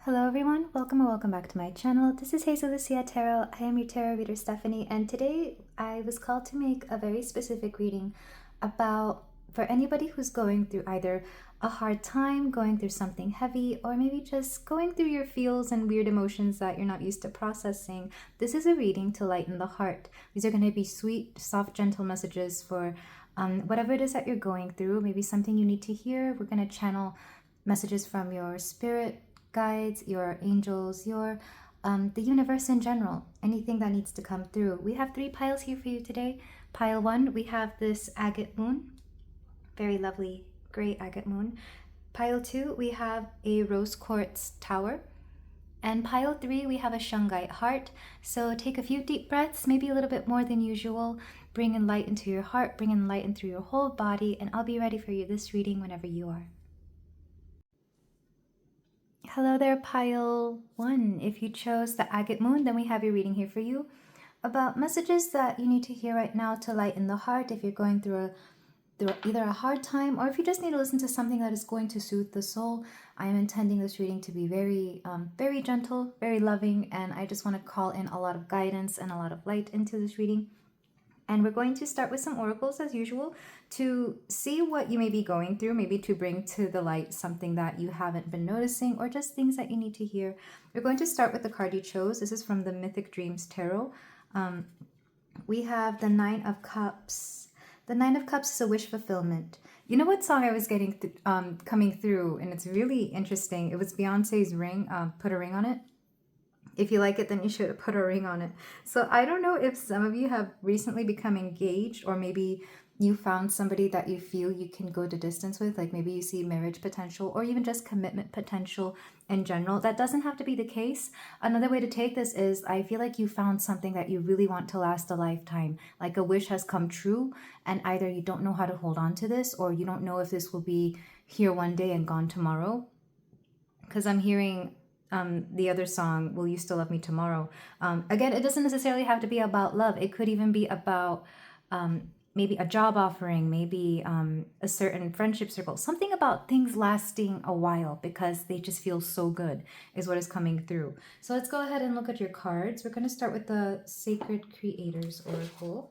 Hello everyone, welcome or welcome back to my channel. This is Hazel Lucia Tarot. I am your tarot reader Stephanie, and today I was called to make a very specific reading about for anybody who's going through either a hard time, going through something heavy, or maybe just going through your feels and weird emotions that you're not used to processing. This is a reading to lighten the heart. These are going to be sweet, soft, gentle messages for whatever it is that you're going through, maybe something you need to hear. We're going to channel messages from your spirit guides, your angels, your the universe in general, anything that needs to come through. We have 3 piles here for you today. Pile 1, we have this agate moon, very lovely gray agate moon. Pile 2, we have a rose quartz tower. And pile 3, we have a shungite heart. So take a few deep breaths, maybe a little bit more than usual. Bring in light into your heart, bring in light in through your whole body, and I'll be ready for you this reading whenever you are. Hello there, pile 1. If you chose the agate moon, then we have your reading here for you about messages that you need to hear right now to lighten the heart if you're going through either a hard time, or if you just need to listen to something that is going to soothe the soul. I am intending this reading to be very gentle, very loving, and I just want to call in a lot of guidance and a lot of light into this reading. And we're going to start with some oracles as usual to see what you may be going through, maybe to bring to the light something that you haven't been noticing or just things that you need to hear. We're going to start with the card you chose. This is from the Mythic Dreams Tarot. We have the 9 of Cups. The 9 of Cups is a wish fulfillment. You know what song I was getting coming through, and it's really interesting. It was Beyonce's Ring, Put a Ring on It. If you like it, then you should put a ring on it. So I don't know if some of you have recently become engaged, or maybe you found somebody that you feel you can go the distance with. Like maybe you see marriage potential or even just commitment potential in general. That doesn't have to be the case. Another way to take this is I feel like you found something that you really want to last a lifetime. Like a wish has come true, and either you don't know how to hold on to this, or you don't know if this will be here one day and gone tomorrow. Because I'm hearing the other song, Will You Still Love Me Tomorrow? Again, it doesn't necessarily have to be about love. It could even be about maybe a job offering, maybe a certain friendship circle, something about things lasting a while because they just feel so good is what is coming through. So let's go ahead and look at your cards. We're going to start with the Sacred Creators Oracle.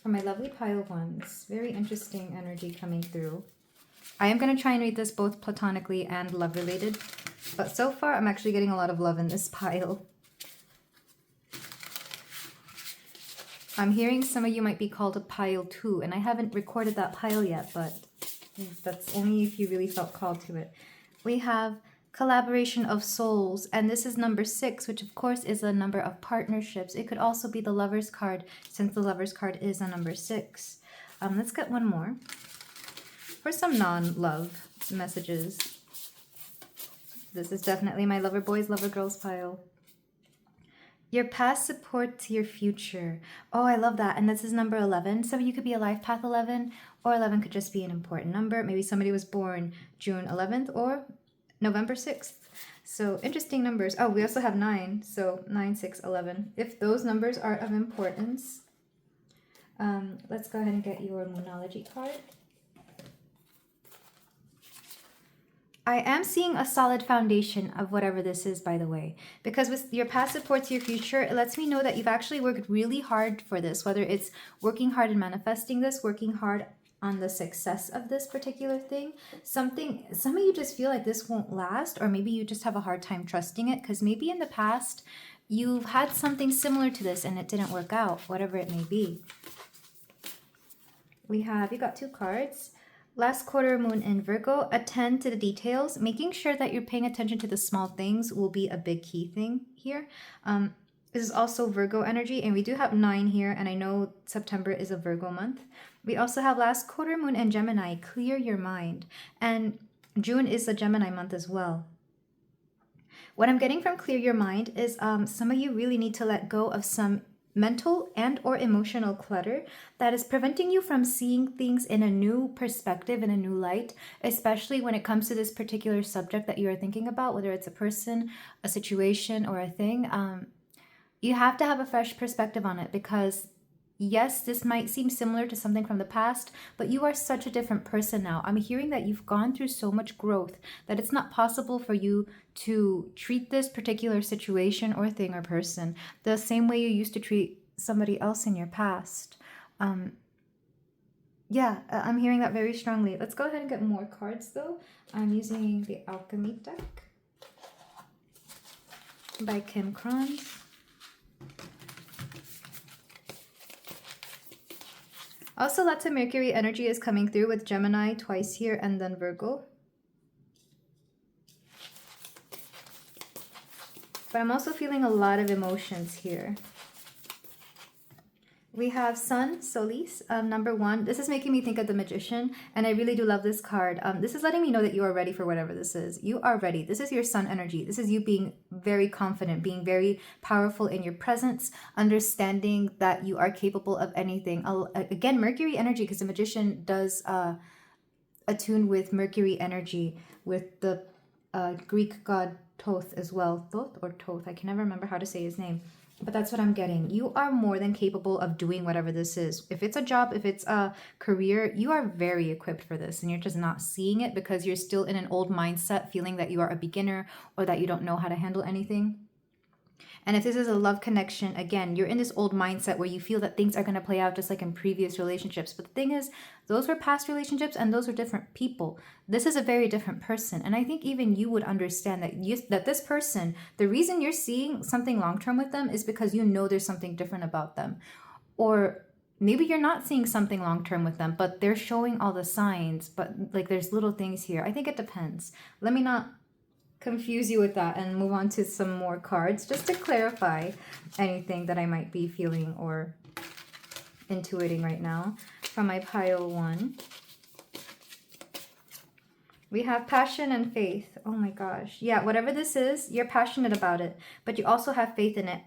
For my lovely pile 1s, very interesting energy coming through. I am going to try and read this both platonically and love related, but so far I'm actually getting a lot of love in this pile. I'm hearing some of you might be called a pile 2, and I haven't recorded that pile yet, but that's only if you really felt called to it. We have Collaboration of Souls, and this is number 6, which of course is a number of partnerships. It could also be the Lover's card, since the Lover's card is a number 6. Let's get one more for some non-love messages. This is definitely my lover boys, lover girls pile. Your past supports your future. Oh, I love that. And this is number 11. So you could be a life path 11, or 11 could just be an important number. Maybe somebody was born June 11th or November 6th. So interesting numbers. Oh, we also have 9. So 9, 6, 11. If those numbers are of importance. Let's go ahead and get your Moonology card. I am seeing a solid foundation of whatever this is, by the way, because with your past supports your future, it lets me know that you've actually worked really hard for this, whether it's working hard and manifesting this, working hard on the success of this particular thing. Some of you just feel like this won't last, or maybe you just have a hard time trusting it because maybe in the past you've had something similar to this and it didn't work out, whatever it may be. You got 2 cards. Last quarter moon in Virgo, attend to the details. Making sure that you're paying attention to the small things will be a big key thing here. This is also Virgo energy, and we do have 9 here, and I know September is a Virgo month. We also have last quarter moon in Gemini, clear your mind. And June is a Gemini month as well. What I'm getting from clear your mind is some of you really need to let go of some mental and or emotional clutter that is preventing you from seeing things in a new perspective, in a new light, especially when it comes to this particular subject that you are thinking about, whether it's a person, a situation, or a thing. You have to have a fresh perspective on it because yes, this might seem similar to something from the past, but you are such a different person now. I'm hearing that you've gone through so much growth that it's not possible for you to treat this particular situation or thing or person the same way you used to treat somebody else in your past. Yeah, I'm hearing that very strongly. Let's go ahead and get more cards though. I'm using the Alchemy deck by Kim Kronz. Also, lots of Mercury energy is coming through with Gemini twice here and then Virgo. But I'm also feeling a lot of emotions here. We have Sun, Solis, number 1. This is making me think of the Magician, and I really do love this card. This is letting me know that you are ready for whatever this is. You are ready. This is your Sun energy. This is you being very confident, being very powerful in your presence, understanding that you are capable of anything. Again, Mercury energy, because the Magician does attune with Mercury energy, with the Greek god Thoth as well. Thoth or Thoth, I can never remember how to say his name. But that's what I'm getting. You are more than capable of doing whatever this is. If it's a job, if it's a career, you are very equipped for this, and you're just not seeing it because you're still in an old mindset, feeling that you are a beginner or that you don't know how to handle anything. And if this is a love connection, again, you're in this old mindset where you feel that things are going to play out just like in previous relationships. But the thing is, those were past relationships and those are different people. This is a very different person. And I think even you would understand that this person, the reason you're seeing something long-term with them is because you know there's something different about them. Or maybe you're not seeing something long-term with them, but they're showing all the signs. But like there's little things here. I think it depends. Let me not confuse you with that and move on to some more cards just to clarify anything that I might be feeling or intuiting right now. From my pile 1, we have passion and faith. Oh my gosh. Yeah, whatever this is, you're passionate about it, but you also have faith in it.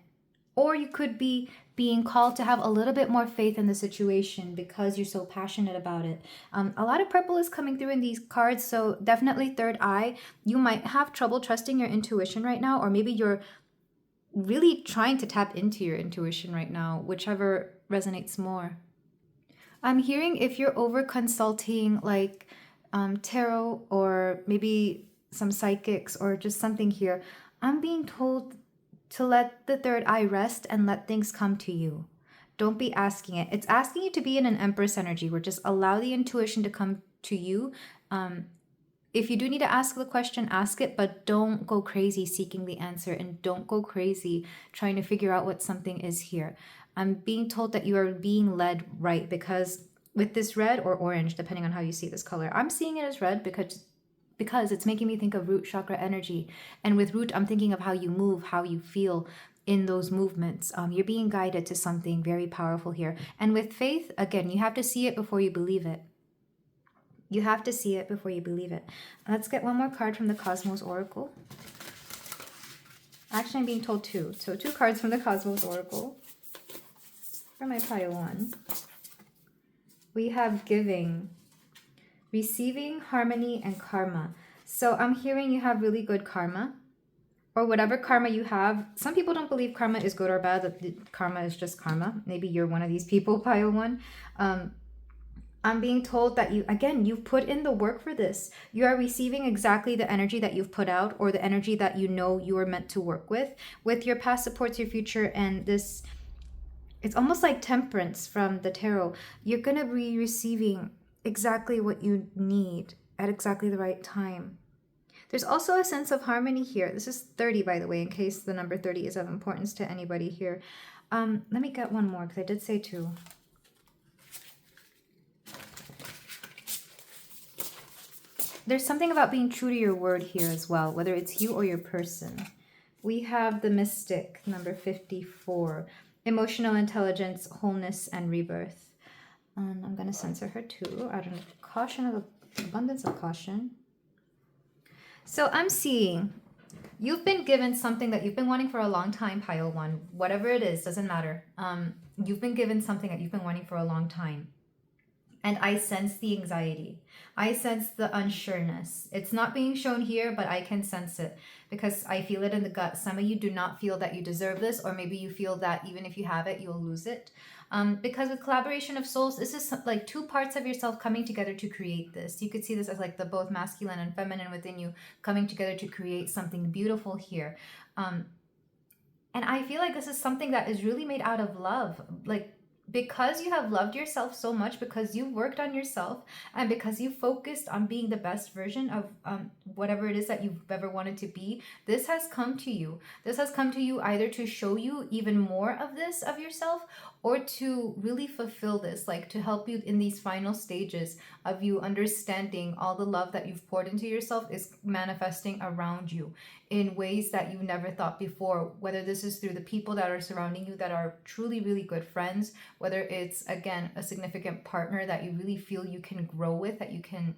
Or you could be being called to have a little bit more faith in the situation because you're so passionate about it. A lot of purple is coming through in these cards, so definitely third eye. You might have trouble trusting your intuition right now, or maybe you're really trying to tap into your intuition right now, whichever resonates more. I'm hearing if you're over consulting like tarot or maybe some psychics or just something here, I'm being told to let the third eye rest and let things come to you. Don't be asking it. It's asking you to be in an Empress energy where just allow the intuition to come to you. If you do need to ask the question, ask it, but don't go crazy seeking the answer and don't go crazy trying to figure out what something is here. I'm being told that you are being led right because with this red or orange, depending on how you see this color, I'm seeing it as red because it's making me think of root chakra energy. And with root, I'm thinking of how you move, how you feel in those movements. You're being guided to something very powerful here. And with faith, again, you have to see it before you believe it. You have to see it before you believe it. Let's get one more card from the Cosmos Oracle. Actually, I'm being told 2. So 2 cards from the Cosmos Oracle. For my pile 1. We have giving, receiving, harmony, and karma. So I'm hearing you have really good karma, or whatever karma you have. Some people don't believe karma is good or bad, that karma is just karma. Maybe you're one of these people, pile 1. I'm being told that you've put in the work for this. You are receiving exactly the energy that you've put out, or the energy that you know you are meant to work with your past supports your future. And this, it's almost like temperance from the tarot. You're going to be receiving exactly what you need at exactly the right time. There's also a sense of harmony here. This is 30, by the way, in case the number 30 is of importance to anybody here. Let me get one more because I did say 2. There's something about being true to your word here as well, whether it's you or your person. We have the Mystic, number 54. Emotional intelligence, wholeness, and rebirth. And I'm going to censor her too, out of caution, of abundance of caution. So I'm seeing you've been given something that you've been wanting for a long time, pile 1. Whatever it is, doesn't matter. You've been given something that you've been wanting for a long time. And I sense the anxiety. I sense the unsureness. It's not being shown here, but I can sense it because I feel it in the gut. Some of you do not feel that you deserve this, or maybe you feel that even if you have it, you'll lose it. Because with collaboration of souls, this is like two parts of yourself coming together to create this. You could see this as like the both masculine and feminine within you coming together to create something beautiful here. And I feel like this is something that is really made out of love. Like, because you have loved yourself so much, because you worked on yourself, and because you focused on being the best version of whatever it is that you've ever wanted to be, this has come to you. This has come to you either to show you even more of this of yourself, or to really fulfill this, like to help you in these final stages of you understanding all the love that you've poured into yourself is manifesting around you in ways that you never thought before, whether this is through the people that are surrounding you that are truly, really good friends, whether it's, again, a significant partner that you really feel you can grow with, that you can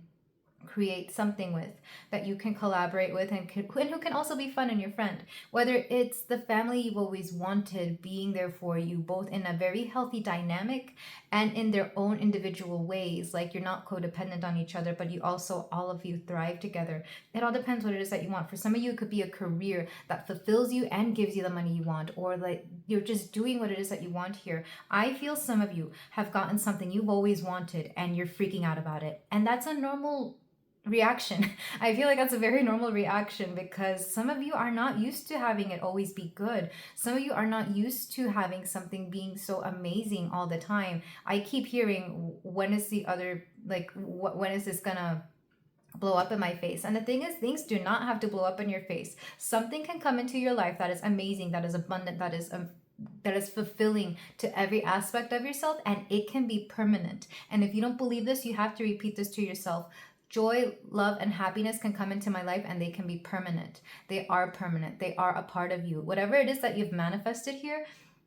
create something with, that you can collaborate with, and who can also be fun and your friend, whether it's the family you've always wanted being there for you, both in a very healthy dynamic and in their own individual ways. Like, you're not codependent on each other, but you also, all of you thrive together. It all depends what it is that you want. For some of you, it could be a career that fulfills you and gives you the money you want, or like you're just doing what it is that you want here. I feel some of you have gotten something you've always wanted and you're freaking out about it, and that's a normal reaction. I feel like that's a very normal reaction, because some of you are not used to having it always be good. Some of you are not used to having something being so amazing all the time. I keep hearing, when is the other, like, when is this gonna blow up in my face? And the thing is, things do not have to blow up in your face. Something can come into your life that is amazing, that is abundant, that is fulfilling to every aspect of yourself, and it can be permanent. And if you don't believe this, you have to repeat this to yourself. Joy, love, and happiness can come into my life, and they can be permanent. They are permanent. They are a part of you. Whatever it is that you've manifested here,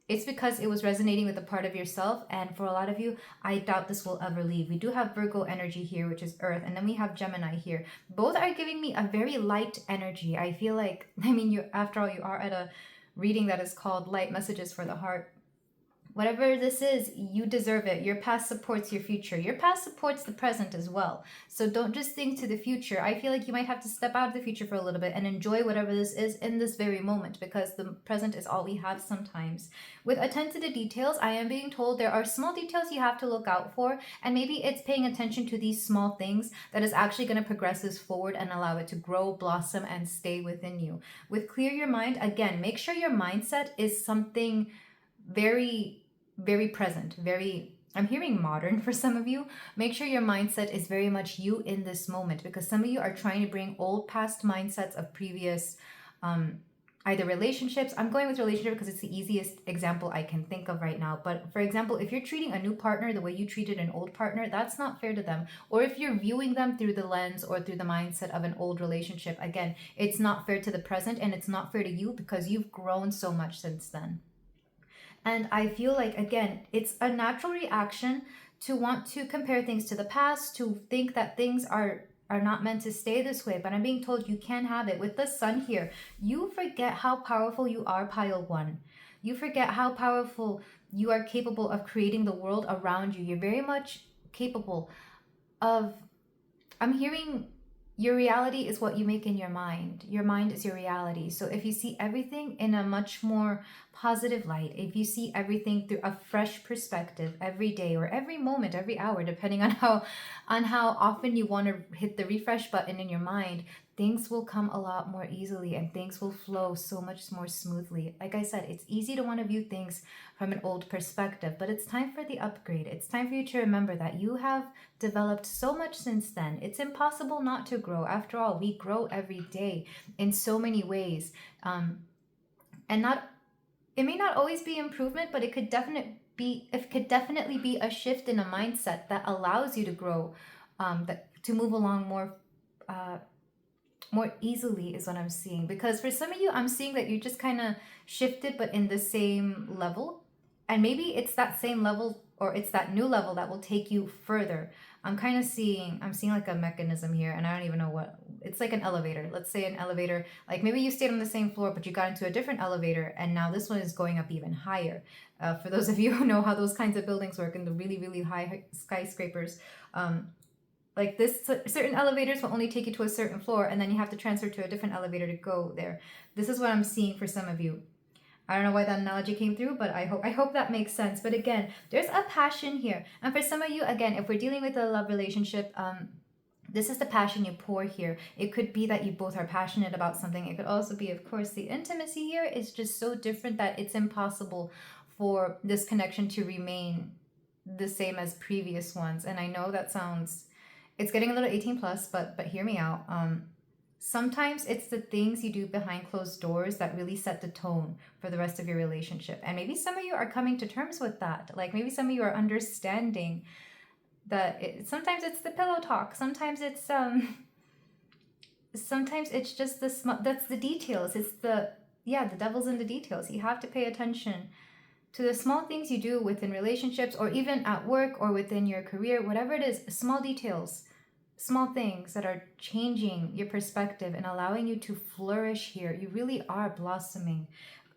it's because it was resonating with a part of yourself. And for a lot of you, I doubt this will ever leave. We do have Virgo energy here, which is earth, and then we have Gemini here. Both are giving me a very light energy. I feel like, I mean, you, after all, you are at a reading that is called Light Messages for the Heart. Whatever this is, you deserve it. Your past supports your future. Your past supports the present as well. So don't just think to the future. I feel like you might have to step out of the future for a little bit and enjoy whatever this is in this very moment, because the present is all we have sometimes. With attention to details, I am being told there are small details you have to look out for, and maybe it's paying attention to these small things that is actually going to progress this forward and allow it to grow, blossom, and stay within you. With clear your mind, again, make sure your mindset is something very, very present, very, I'm hearing modern for some of you. Make sure your mindset is very much you in this moment, because some of you are trying to bring old past mindsets of previous either relationships. I'm going with relationship because it's the easiest example I can think of right now. But for example, if you're treating a new partner the way you treated an old partner, that's not fair to them. Or if you're viewing them through the lens or through the mindset of an old relationship, again, it's not fair to the present, and it's not fair to you, because you've grown so much since then. And I feel like, again, it's a natural reaction to want to compare things to the past, to think that things are not meant to stay this way. But I'm being told you can have it. With the sun here, you forget how powerful you are, pile one. You forget how powerful you are, capable of creating the world around you. You're very much capable of, I'm hearing, your reality is what you make in your mind. Your mind is your reality. So if you see everything in a much more positive light, if you see everything through a fresh perspective every day or every moment, every hour, depending on how often you want to hit the refresh button in your mind, things will come a lot more easily and things will flow so much more smoothly. Like I said, it's easy to want to view things from an old perspective, but it's time for the upgrade. It's time for you to remember that you have developed so much since then. It's impossible not to grow. After all, we grow every day in so many ways. And it may not always be improvement, but it could definitely be a shift in a mindset that allows you to grow, to move along more easily is what I'm seeing. Because for some of you, I'm seeing that you just kind of shifted, but in the same level. And maybe it's that same level, or it's that new level that will take you further. I'm seeing like a mechanism here, and I don't even know what, it's like an elevator. Let's say an elevator, like maybe you stayed on the same floor, but you got into a different elevator, and now this one is going up even higher. For those of you who know how those kinds of buildings work, in the really, really high skyscrapers, like this, certain elevators will only take you to a certain floor, and then you have to transfer to a different elevator to go there. This is what I'm seeing for some of you. I don't know why that analogy came through, but I hope that makes sense. But again, there's a passion here. And for some of you, again, if we're dealing with a love relationship, this is the passion you pour here. It could be that you both are passionate about something. It could also be, of course, the intimacy here is just so different that it's impossible for this connection to remain the same as previous ones. And I know that sounds, it's getting a little 18 plus, but hear me out. Sometimes it's the things you do behind closed doors that really set the tone for the rest of your relationship. And maybe some of you are coming to terms with that. Like maybe some of you are understanding that sometimes it's the pillow talk. Sometimes it's just that's the details. It's the devil's in the details. You have to pay attention to the small things you do within relationships or even at work or within your career, whatever it is, small details. Small things that are changing your perspective and allowing you to flourish here. You really are blossoming.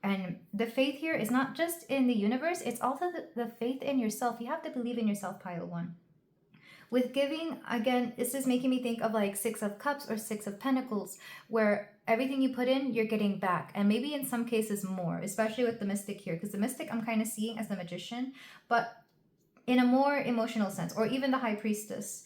And the faith here is not just in the universe, it's also the faith in yourself. You have to believe in yourself, pile 1. With giving, again, this is making me think of like 6 of Cups or 6 of Pentacles, where everything you put in, you're getting back. And maybe in some cases more, especially with the Mystic here. Because the Mystic I'm kind of seeing as the Magician, but in a more emotional sense, or even the High Priestess.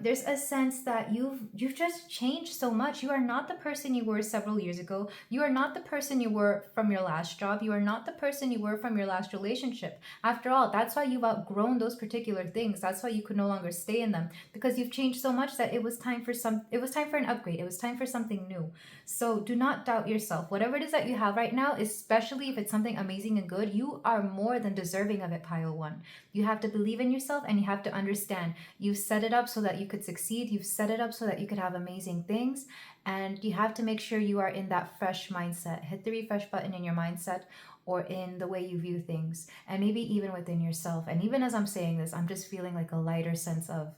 There's a sense that you've just changed so much. You are not the person you were several years ago. You are not the person you were from your last job. You are not the person you were from your last relationship. After all, that's why you've outgrown those particular things. That's why you could no longer stay in them, because you've changed so much that it was time for an upgrade. It was time for something new. So do not doubt yourself. Whatever it is that you have right now, especially if it's something amazing and good, you are more than deserving of it, pile 1. You have to believe in yourself and you have to understand you've set it up so that you could succeed. You've set it up so that you could have amazing things, and you have to make sure you are in that fresh mindset. Hit the refresh button in your mindset or in the way you view things, and maybe even within yourself. And even as I'm saying this, I'm just feeling like a lighter sense of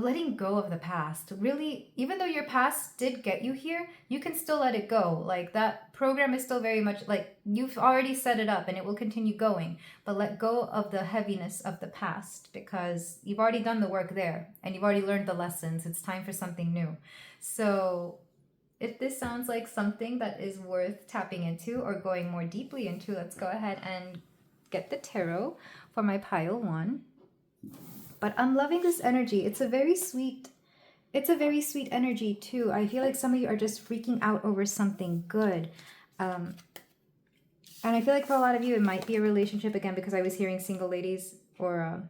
letting go of the past. Really, even though your past did get you here, you can still let it go. Like that program is still very much like you've already set it up and it will continue going, but let go of the heaviness of the past because you've already done the work there and you've already learned the lessons. It's time for something new. So if this sounds like something that is worth tapping into or going more deeply into, let's go ahead and get the tarot for my pile 1. But I'm loving this energy. It's a very sweet energy too. I feel like some of you are just freaking out over something good. And I feel like for a lot of you, it might be a relationship again, because I was hearing single ladies or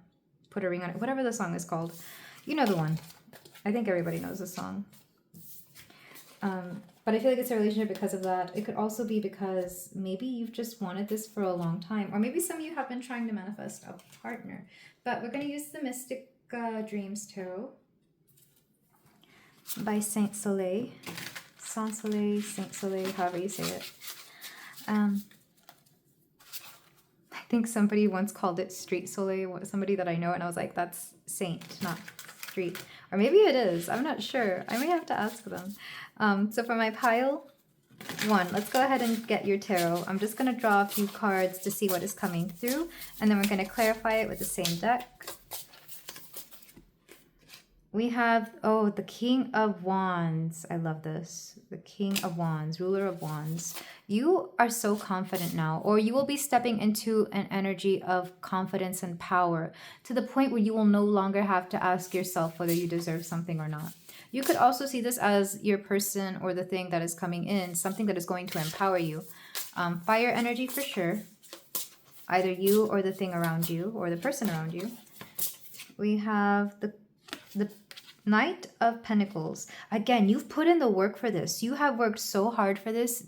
put a ring on it, whatever the song is called. You know the one. I think everybody knows the song. But I feel like it's a relationship because of that. It could also be because maybe you've just wanted this for a long time. Or maybe some of you have been trying to manifest a partner. But we're going to use the Mystic Dreams Tarot by Saint Soleil. Saint Soleil, Saint Soleil, however you say it. I think somebody once called it Street Soleil, somebody that I know, and I was like, that's Saint, not Street. Or maybe it is. I'm not sure. I may have to ask them. So for my pile 1, let's go ahead and get your tarot. I'm just going to draw a few cards to see what is coming through, and then we're going to clarify it with the same deck. We have, the King of Wands. I love this. The King of Wands, Ruler of Wands. You are so confident now, or you will be stepping into an energy of confidence and power to the point where you will no longer have to ask yourself whether you deserve something or not. You could also see this as your person or the thing that is coming in, something that is going to empower you. Fire energy for sure. Either you or the thing around you or the person around you. We have the Knight of Pentacles. Again, you've put in the work for this. You have worked so hard for this.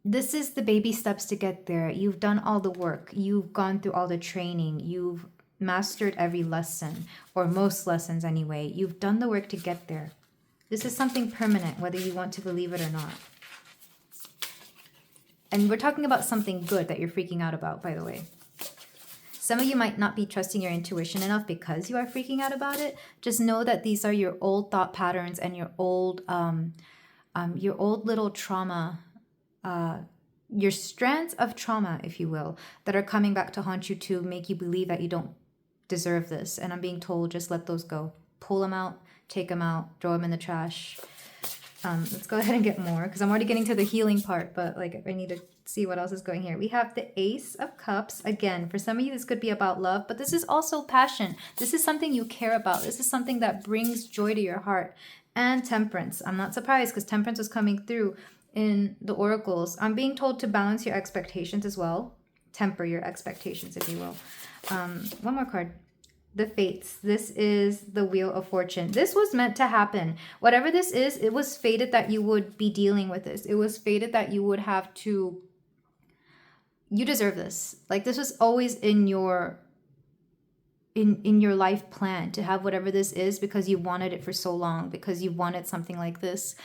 This is the baby steps to get there. You've done all the work. You've gone through all the training. You've mastered every lesson, or most lessons anyway. You've done the work to get there. This is something permanent, whether you want to believe it or not. And we're talking about something good that you're freaking out about, by the way. Some of you might not be trusting your intuition enough because you are freaking out about it. Just know that these are your old thought patterns and your old little trauma, your strands of trauma, if you will, that are coming back to haunt you to make you believe that you don't deserve this. And I'm being told, just let those go. Pull them out, take them out, throw them in the trash. Let's go ahead and get more because I'm already getting to the healing part, but like I need to see what else is going here. We have the Ace of Cups. Again, for some of you, this could be about love, but this is also passion. This is something you care about. This is something that brings joy to your heart. And Temperance. I'm not surprised because Temperance was coming through in the oracles. I'm being told to balance your expectations as well. Temper your expectations, if you will. One more card. The Fates. This is the Wheel of Fortune. This was meant to happen. Whatever this is, it was fated that you would be dealing with this. It was fated that you would have to... You deserve this. Like, this was always in your life plan to have whatever this is because you wanted it for so long, because you wanted something like this.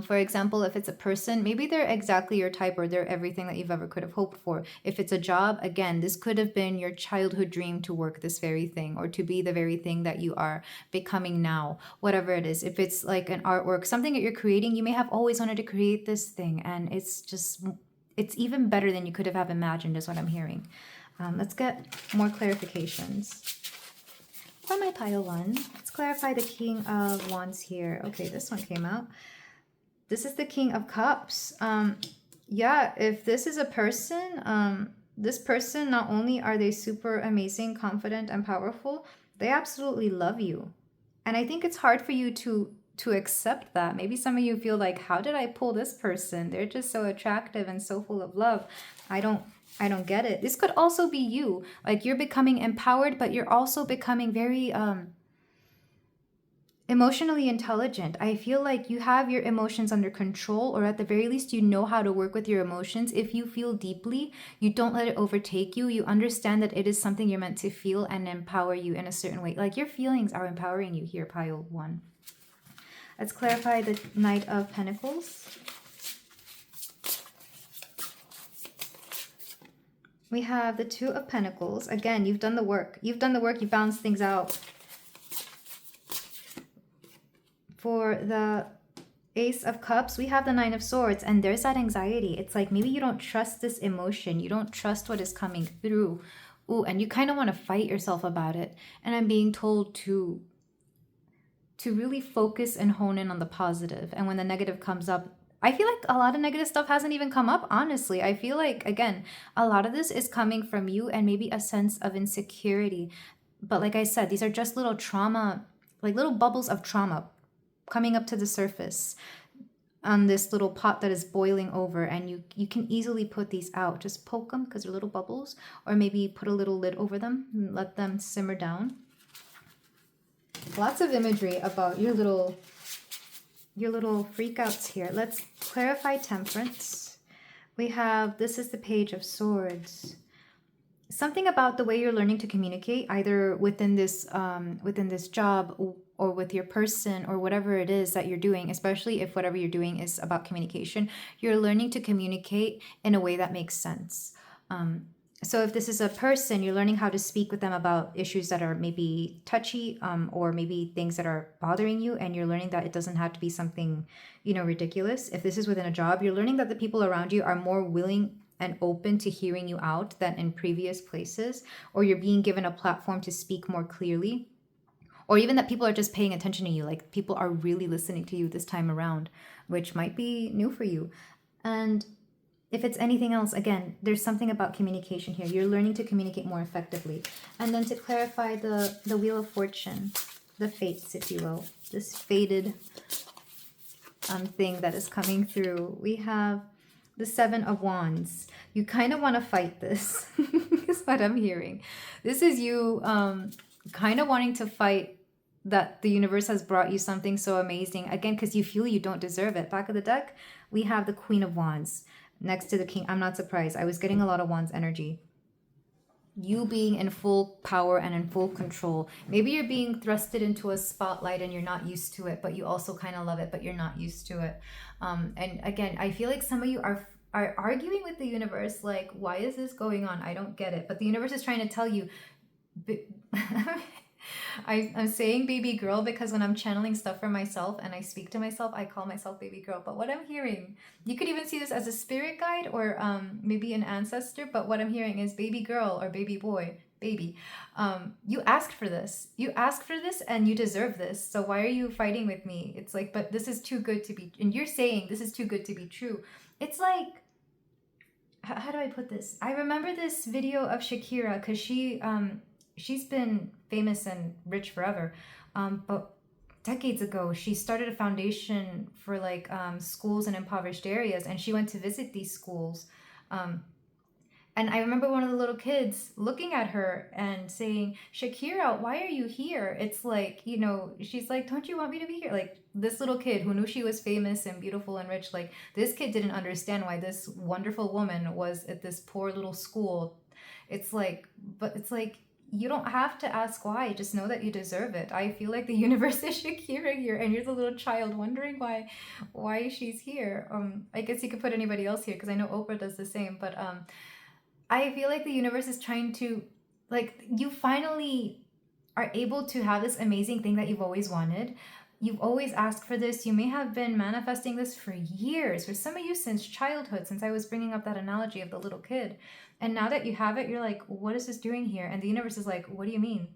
For example, if it's a person, maybe they're exactly your type or they're everything that you've ever could have hoped for. If it's a job, again, this could have been your childhood dream to work this very thing or to be the very thing that you are becoming now, whatever it is. If it's like an artwork, something that you're creating, you may have always wanted to create this thing, and it's even better than you could have imagined is what I'm hearing. Let's get more clarifications. For my pile one, let's clarify the King of Wands here. Okay, this one came out. This is the King of Cups. Yeah, if this is a person, this person, not only are they super amazing, confident, and powerful, they absolutely love you. And I think it's hard for you to accept that. Maybe some of you feel like, how did I pull this person? They're just so attractive and so full of love. I don't get it. This could also be you. Like, you're becoming empowered, but you're also becoming very emotionally intelligent. I feel like you have your emotions under control, or at the very least, you know how to work with your emotions. If you feel deeply, you don't let it overtake you. You understand that it is something you're meant to feel and empower you in a certain way. Like, your feelings are empowering you here, pile one. Let's clarify the Knight of Pentacles. We have the Two of Pentacles. Again, you've done the work. You've done the work. You balanced things out. For the Ace of Cups, we have the Nine of Swords. And there's that anxiety. It's like maybe you don't trust this emotion. You don't trust what is coming through. Ooh, and you kind of want to fight yourself about it. And I'm being told to really focus and hone in on the positive. And when the negative comes up, I feel like a lot of negative stuff hasn't even come up, honestly. I feel like, again, a lot of this is coming from you and maybe a sense of insecurity. But like I said, these are just little trauma, like little bubbles of trauma coming up to the surface on this little pot that is boiling over. And you can easily put these out. Just poke them because they're little bubbles. Or maybe put a little lid over them and let them simmer down. Lots of imagery about your little freakouts here. Let's clarify Temperance. We have, this is the Page of Swords. Something about the way you're learning to communicate, either within this job or with your person or whatever it is that you're doing, especially if whatever you're doing is about communication, you're learning to communicate in a way that makes sense. So if this is a person, you're learning how to speak with them about issues that are maybe touchy, or maybe things that are bothering you, and you're learning that it doesn't have to be something, ridiculous. If this is within a job, you're learning that the people around you are more willing and open to hearing you out than in previous places, or you're being given a platform to speak more clearly, or even that people are just paying attention to you, like people are really listening to you this time around, which might be new for you. And if it's anything else, again, there's something about communication here. You're learning to communicate more effectively. And then to clarify the Wheel of Fortune, the fates, if you will, this fated thing that is coming through. We have the Seven of Wands. You kind of want to fight this, is what I'm hearing. This is you kind of wanting to fight that the universe has brought you something so amazing. Again, because you feel you don't deserve it. Back of the deck, we have the Queen of Wands. Next to the King. I'm not surprised. I was getting a lot of Wands energy. You being in full power and in full control. Maybe you're being thrusted into a spotlight and you're not used to it, but you also kind of love it, but you're not used to it. And again, I feel like some of you are arguing with the universe, like, why is this going on? I don't get it. But the universe is trying to tell you... I'm saying baby girl because when I'm channeling stuff for myself and I speak to myself, I call myself baby girl. But what I'm hearing, you could even see this as a spirit guide or maybe an ancestor. But what I'm hearing is baby girl or baby boy. baby. You asked for this. You asked for this and you deserve this. So why are you fighting with me? It's like, but this is too good to be, and you're saying this is too good to be true. It's like, how do I put this? I remember this video of Shakira because she's been famous and rich forever. But decades ago, she started a foundation for like schools in impoverished areas, and she went to visit these schools. And I remember one of the little kids looking at her and saying, Shakira, why are you here? It's like, you know, she's like, don't you want me to be here? Like this little kid who knew she was famous and beautiful and rich, like this kid didn't understand why this wonderful woman was at this poor little school. It's like, but it's like, you don't have to ask why. Just know that you deserve it. I feel like the universe is Shakira here, and you're the little child wondering why she's here. I guess you could put anybody else here because I know Oprah does the same. But I feel like the universe is trying to, like, you finally are able to have this amazing thing that you've always wanted. You've always asked for this. You may have been manifesting this for years, for some of you since childhood, since I was bringing up that analogy of the little kid. And now that you have it, you're like, what is this doing here? And the universe is like, what do you mean?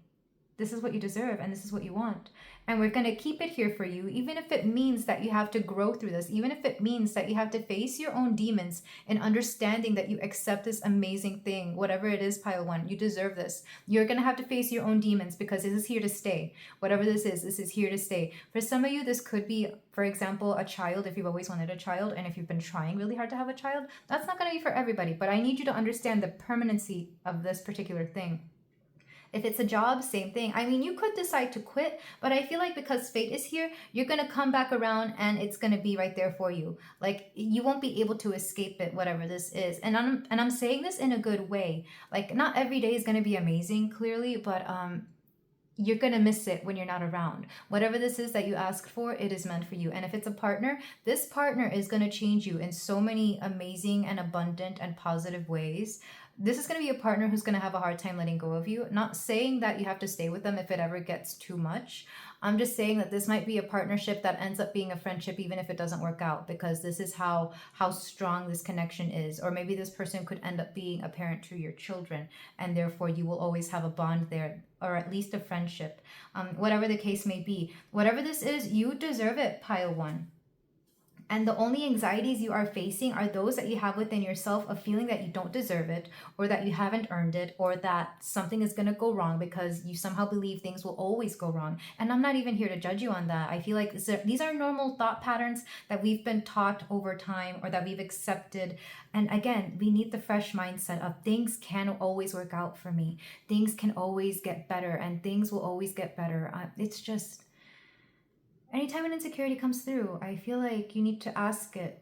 This is what you deserve and this is what you want. And we're going to keep it here for you, even if it means that you have to grow through this, even if it means that you have to face your own demons and understanding that you accept this amazing thing, whatever it is, pile one, you deserve this. You're going to have to face your own demons because this is here to stay. Whatever this is here to stay. For some of you, this could be, for example, a child, if you've always wanted a child, and if you've been trying really hard to have a child, that's not going to be for everybody. But I need you to understand the permanency of this particular thing. If it's a job, same thing. I mean, you could decide to quit, but I feel like because fate is here, you're going to come back around and it's going to be right there for you. Like you won't be able to escape it, whatever this is. And I'm saying this in a good way. Like not every day is going to be amazing, clearly, but you're going to miss it when you're not around. Whatever this is that you asked for, it is meant for you. And if it's a partner, this partner is going to change you in so many amazing and abundant and positive ways. This is going to be a partner who's going to have a hard time letting go of you. Not saying that you have to stay with them if it ever gets too much. I'm just saying that this might be a partnership that ends up being a friendship even if it doesn't work out, because this is how strong this connection is. Or maybe this person could end up being a parent to your children, and therefore you will always have a bond there, or at least a friendship. Whatever the case may be. Whatever this is, you deserve it, pile one. And the only anxieties you are facing are those that you have within yourself of feeling that you don't deserve it, or that you haven't earned it, or that something is going to go wrong because you somehow believe things will always go wrong. And I'm not even here to judge you on that. I feel like these are normal thought patterns that we've been taught over time or that we've accepted. And again, we need the fresh mindset of things can always work out for me. Things can always get better, and things will always get better. It's just... anytime an insecurity comes through, I feel like you need to ask it,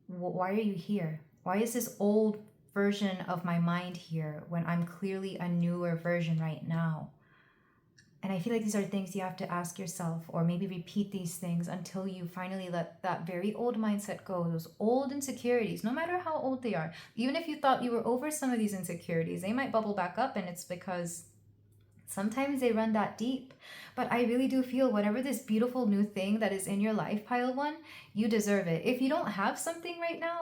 why are you here? Why is this old version of my mind here when I'm clearly a newer version right now? And I feel like these are things you have to ask yourself, or maybe repeat these things until you finally let that very old mindset go. Those old insecurities, no matter how old they are, even if you thought you were over some of these insecurities, they might bubble back up, and it's because sometimes they run that deep. But I really do feel whatever this beautiful new thing that is in your life, pile one, you deserve it. If you don't have something right now,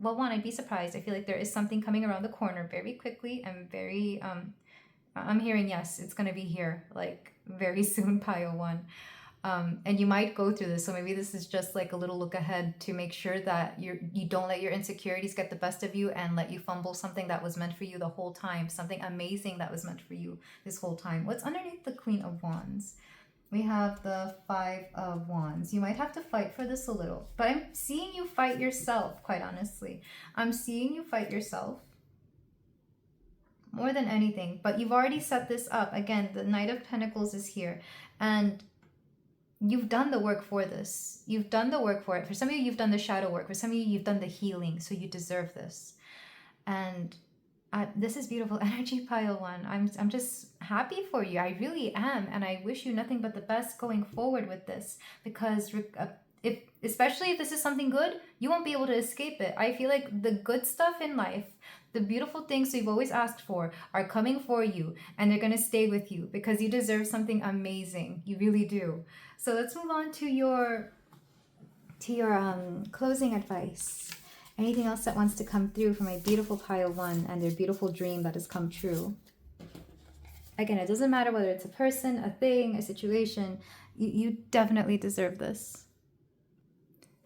well, one, I'd be surprised. I feel like there is something coming around the corner very quickly and very, I'm hearing, yes, it's going to be here, like very soon, pile one. And you might go through this, so maybe this is just like a little look ahead to make sure that you don't let your insecurities get the best of you and let you fumble something that was meant for you the whole time, something amazing that was meant for you this whole time. What's underneath the Queen of Wands? We have the Five of Wands. You might have to fight for this a little, but I'm seeing you fight yourself, quite honestly. I'm seeing you fight yourself more than anything, but you've already set this up. Again, the Knight of Pentacles is here, and you've done the work for this. You've done the work for it. For some of you, you've done the shadow work. For some of you, you've done the healing. So you deserve this. And this is beautiful energy, pile one. I'm just happy for you. I really am. And I wish you nothing but the best going forward with this. Because especially if this is something good, you won't be able to escape it. I feel like the good stuff in life, the beautiful things you've always asked for, are coming for you, and they're going to stay with you because you deserve something amazing. You really do. So let's move on to your closing advice. Anything else that wants to come through for my beautiful pile one and their beautiful dream that has come true? Again, it doesn't matter whether it's a person, a thing, a situation. You definitely deserve this.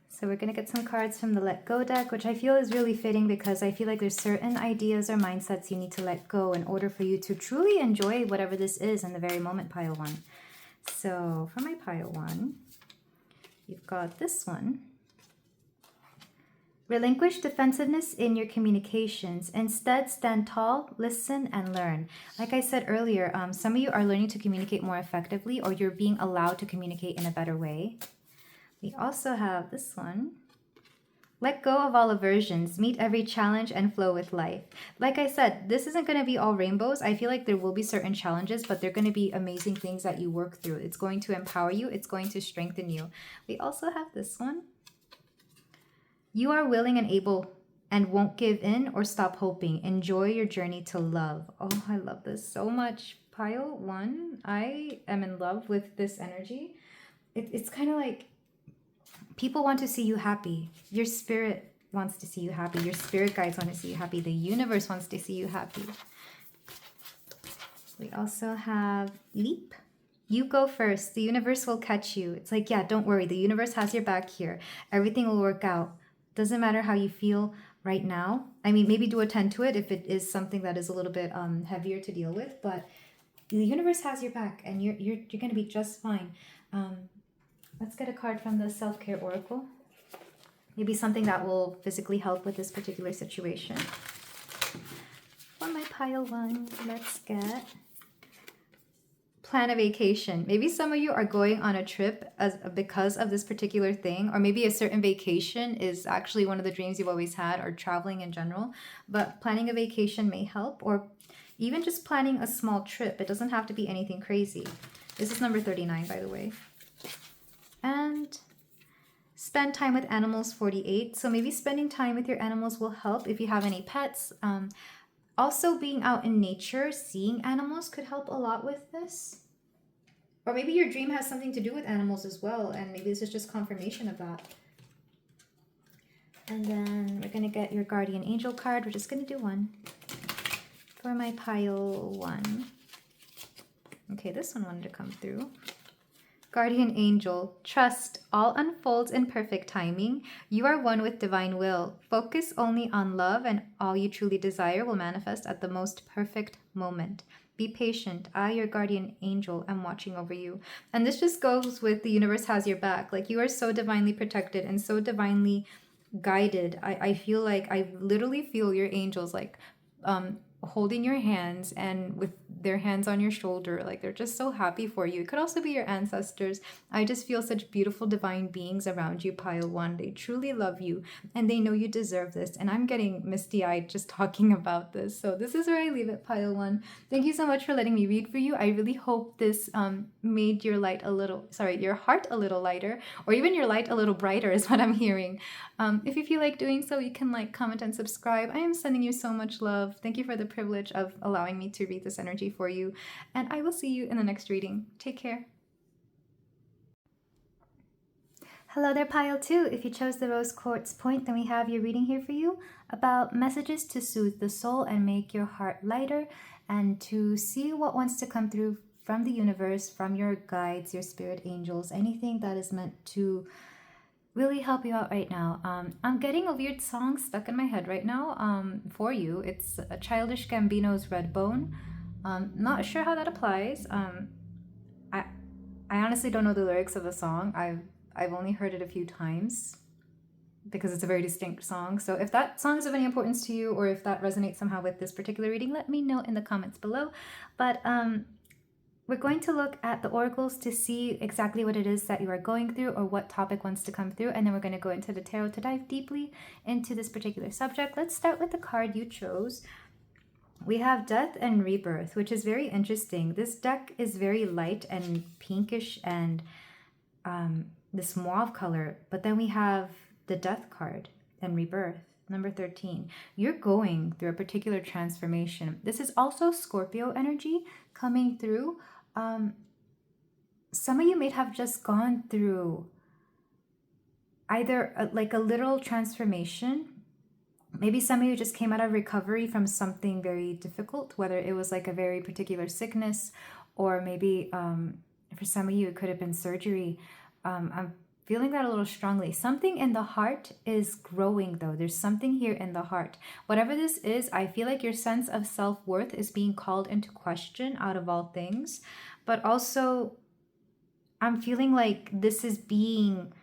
So we're going to get some cards from the Let Go deck, which I feel is really fitting because I feel like there's certain ideas or mindsets you need to let go in order for you to truly enjoy whatever this is in the very moment, pile one. So for my pile one, you've got this one. Relinquish defensiveness in your communications. Instead, stand tall, listen, and learn. Like I said earlier, some of you are learning to communicate more effectively, or you're being allowed to communicate in a better way. We also have this one. Let go of all aversions, meet every challenge, and flow with life. Like I said, this isn't going to be all rainbows. I feel like there will be certain challenges, but they're going to be amazing things that you work through. It's going to empower you. It's going to strengthen you. We also have this one. You are willing and able and won't give in or stop hoping. Enjoy your journey to love. Oh, I love this so much. Pile one, I am in love with this energy. It's kind of like people want to see you happy. Your spirit wants to see you happy. Your spirit guides want to see you happy. The universe wants to see you happy. We also have leap. You go first. The universe will catch you. It's like, yeah, don't worry. The universe has your back here. Everything will work out. Doesn't matter how you feel right now. I mean, maybe do attend to it if it is something that is a little bit heavier to deal with. But the universe has your back, and you're going to be just fine. Let's get a card from the Self-Care Oracle. Maybe something that will physically help with this particular situation. For my pile one, let's get plan a vacation. Maybe some of you are going on a trip because of this particular thing, or maybe a certain vacation is actually one of the dreams you've always had, or traveling in general. But planning a vacation may help, or even just planning a small trip. It doesn't have to be anything crazy. This is number 39, by the way. And spend time with animals, 48. So maybe spending time with your animals will help if you have any pets. Also, being out in nature, seeing animals could help a lot with this. Or maybe your dream has something to do with animals as well, and maybe this is just confirmation of that. And then we're going to get your guardian angel card. We're just going to do one for my pile one. Okay, this one wanted to come through. Guardian angel, trust, all unfolds in perfect timing. You are one with divine will. Focus only on love, and all you truly desire will manifest at the most perfect moment. Be patient. I, your guardian angel, am watching over you. And this just goes with the universe has your back. Like, you are so divinely protected and so divinely guided. I feel like I literally feel your angels like holding your hands and with their hands on your shoulder, like they're just so happy for you. It could also be your ancestors. I just feel such beautiful divine beings around you, pile one. They truly love you and they know you deserve this. And I'm getting misty-eyed just talking about this. So this is where I leave it, pile one. Thank you so much for letting me read for you. I really hope this made your your heart a little lighter, or even your light a little brighter is what I'm hearing. If you feel like doing so, you can like, comment, and subscribe. I am sending you so much love. Thank you for the privilege of allowing me to read this energy for you. And I will see you in the next reading. Take care. Hello there, pile two. If you chose the rose quartz point, then we have your reading here for you about messages to soothe the soul and make your heart lighter, and to see what wants to come through from the universe, from your guides, your spirit angels, anything that is meant to really help you out right now. I'm getting a weird song stuck in my head right now for you. It's a Childish Gambino's Redbone. Not sure how that applies. I honestly don't know the lyrics of the song. I've only heard it a few times because it's a very distinct song. So if that song is of any importance to you, or if that resonates somehow with this particular reading, let me know in the comments below. But we're going to look at the oracles to see exactly what it is that you are going through, or what topic wants to come through. And then we're going to go into the tarot to dive deeply into this particular subject. Let's start with the card you chose. We have Death and Rebirth, which is very interesting. This deck is very light and pinkish and this mauve color. But then we have the Death card and Rebirth. Number 13, you're going through a particular transformation. This is also Scorpio energy coming through. Some of you may have just gone through either like a literal transformation, Maybe some of you just came out of recovery from something very difficult, whether it was like a very particular sickness, or maybe for some of you it could have been surgery. I'm feeling that a little strongly. Something in the heart is growing though. There's something here in the heart. Whatever this is, I feel like your sense of self-worth is being called into question out of all things. But also, I'm feeling like this is being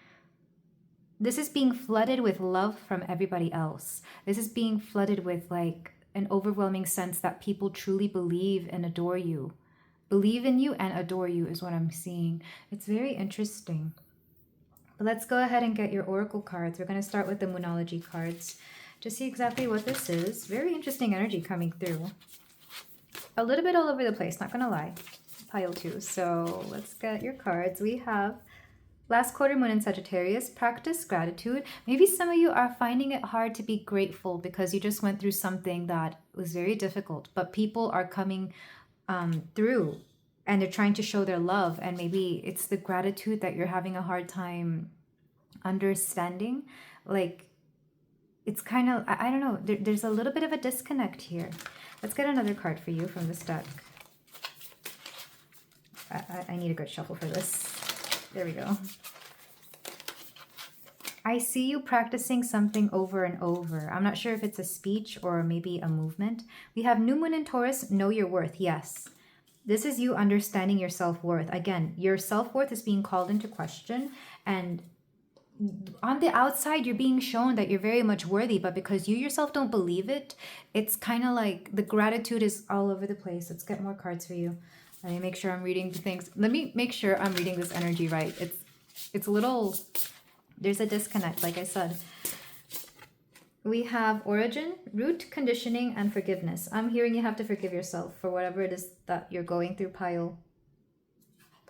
flooded with love from everybody else. This is being flooded with like an overwhelming sense that people truly believe and adore you. Believe in you and adore you is what I'm seeing. It's very interesting. But let's go ahead and get your oracle cards. We're going to start with the Moonology cards to see exactly what this is. Very interesting energy coming through. A little bit all over the place, not going to lie. Pile 2. So let's get your cards. We have last quarter moon in Sagittarius. Practice gratitude. Maybe some of you are finding it hard to be grateful because you just went through something that was very difficult. But people are coming through and they're trying to show their love, and maybe it's the gratitude that you're having a hard time understanding. Like, it's kind of, I don't know, there's a little bit of a disconnect here. Let's get another card for you from this deck. I need a good shuffle for this. There we go. I see you practicing something over and over. I'm not sure if it's a speech or maybe a movement. We have new moon in Taurus, know your worth. Yes. This is you understanding your self-worth. Again, your self-worth is being called into question, and on the outside, you're being shown that you're very much worthy, but because you yourself don't believe it, it's kind of like the gratitude is all over the place. Let's get more cards for you. Let me make sure I'm reading the things. Let me make sure I'm reading this energy right. It's a little, there's a disconnect, like I said. We have origin, root, conditioning, and forgiveness. I'm hearing you have to forgive yourself for whatever it is that you're going through, pile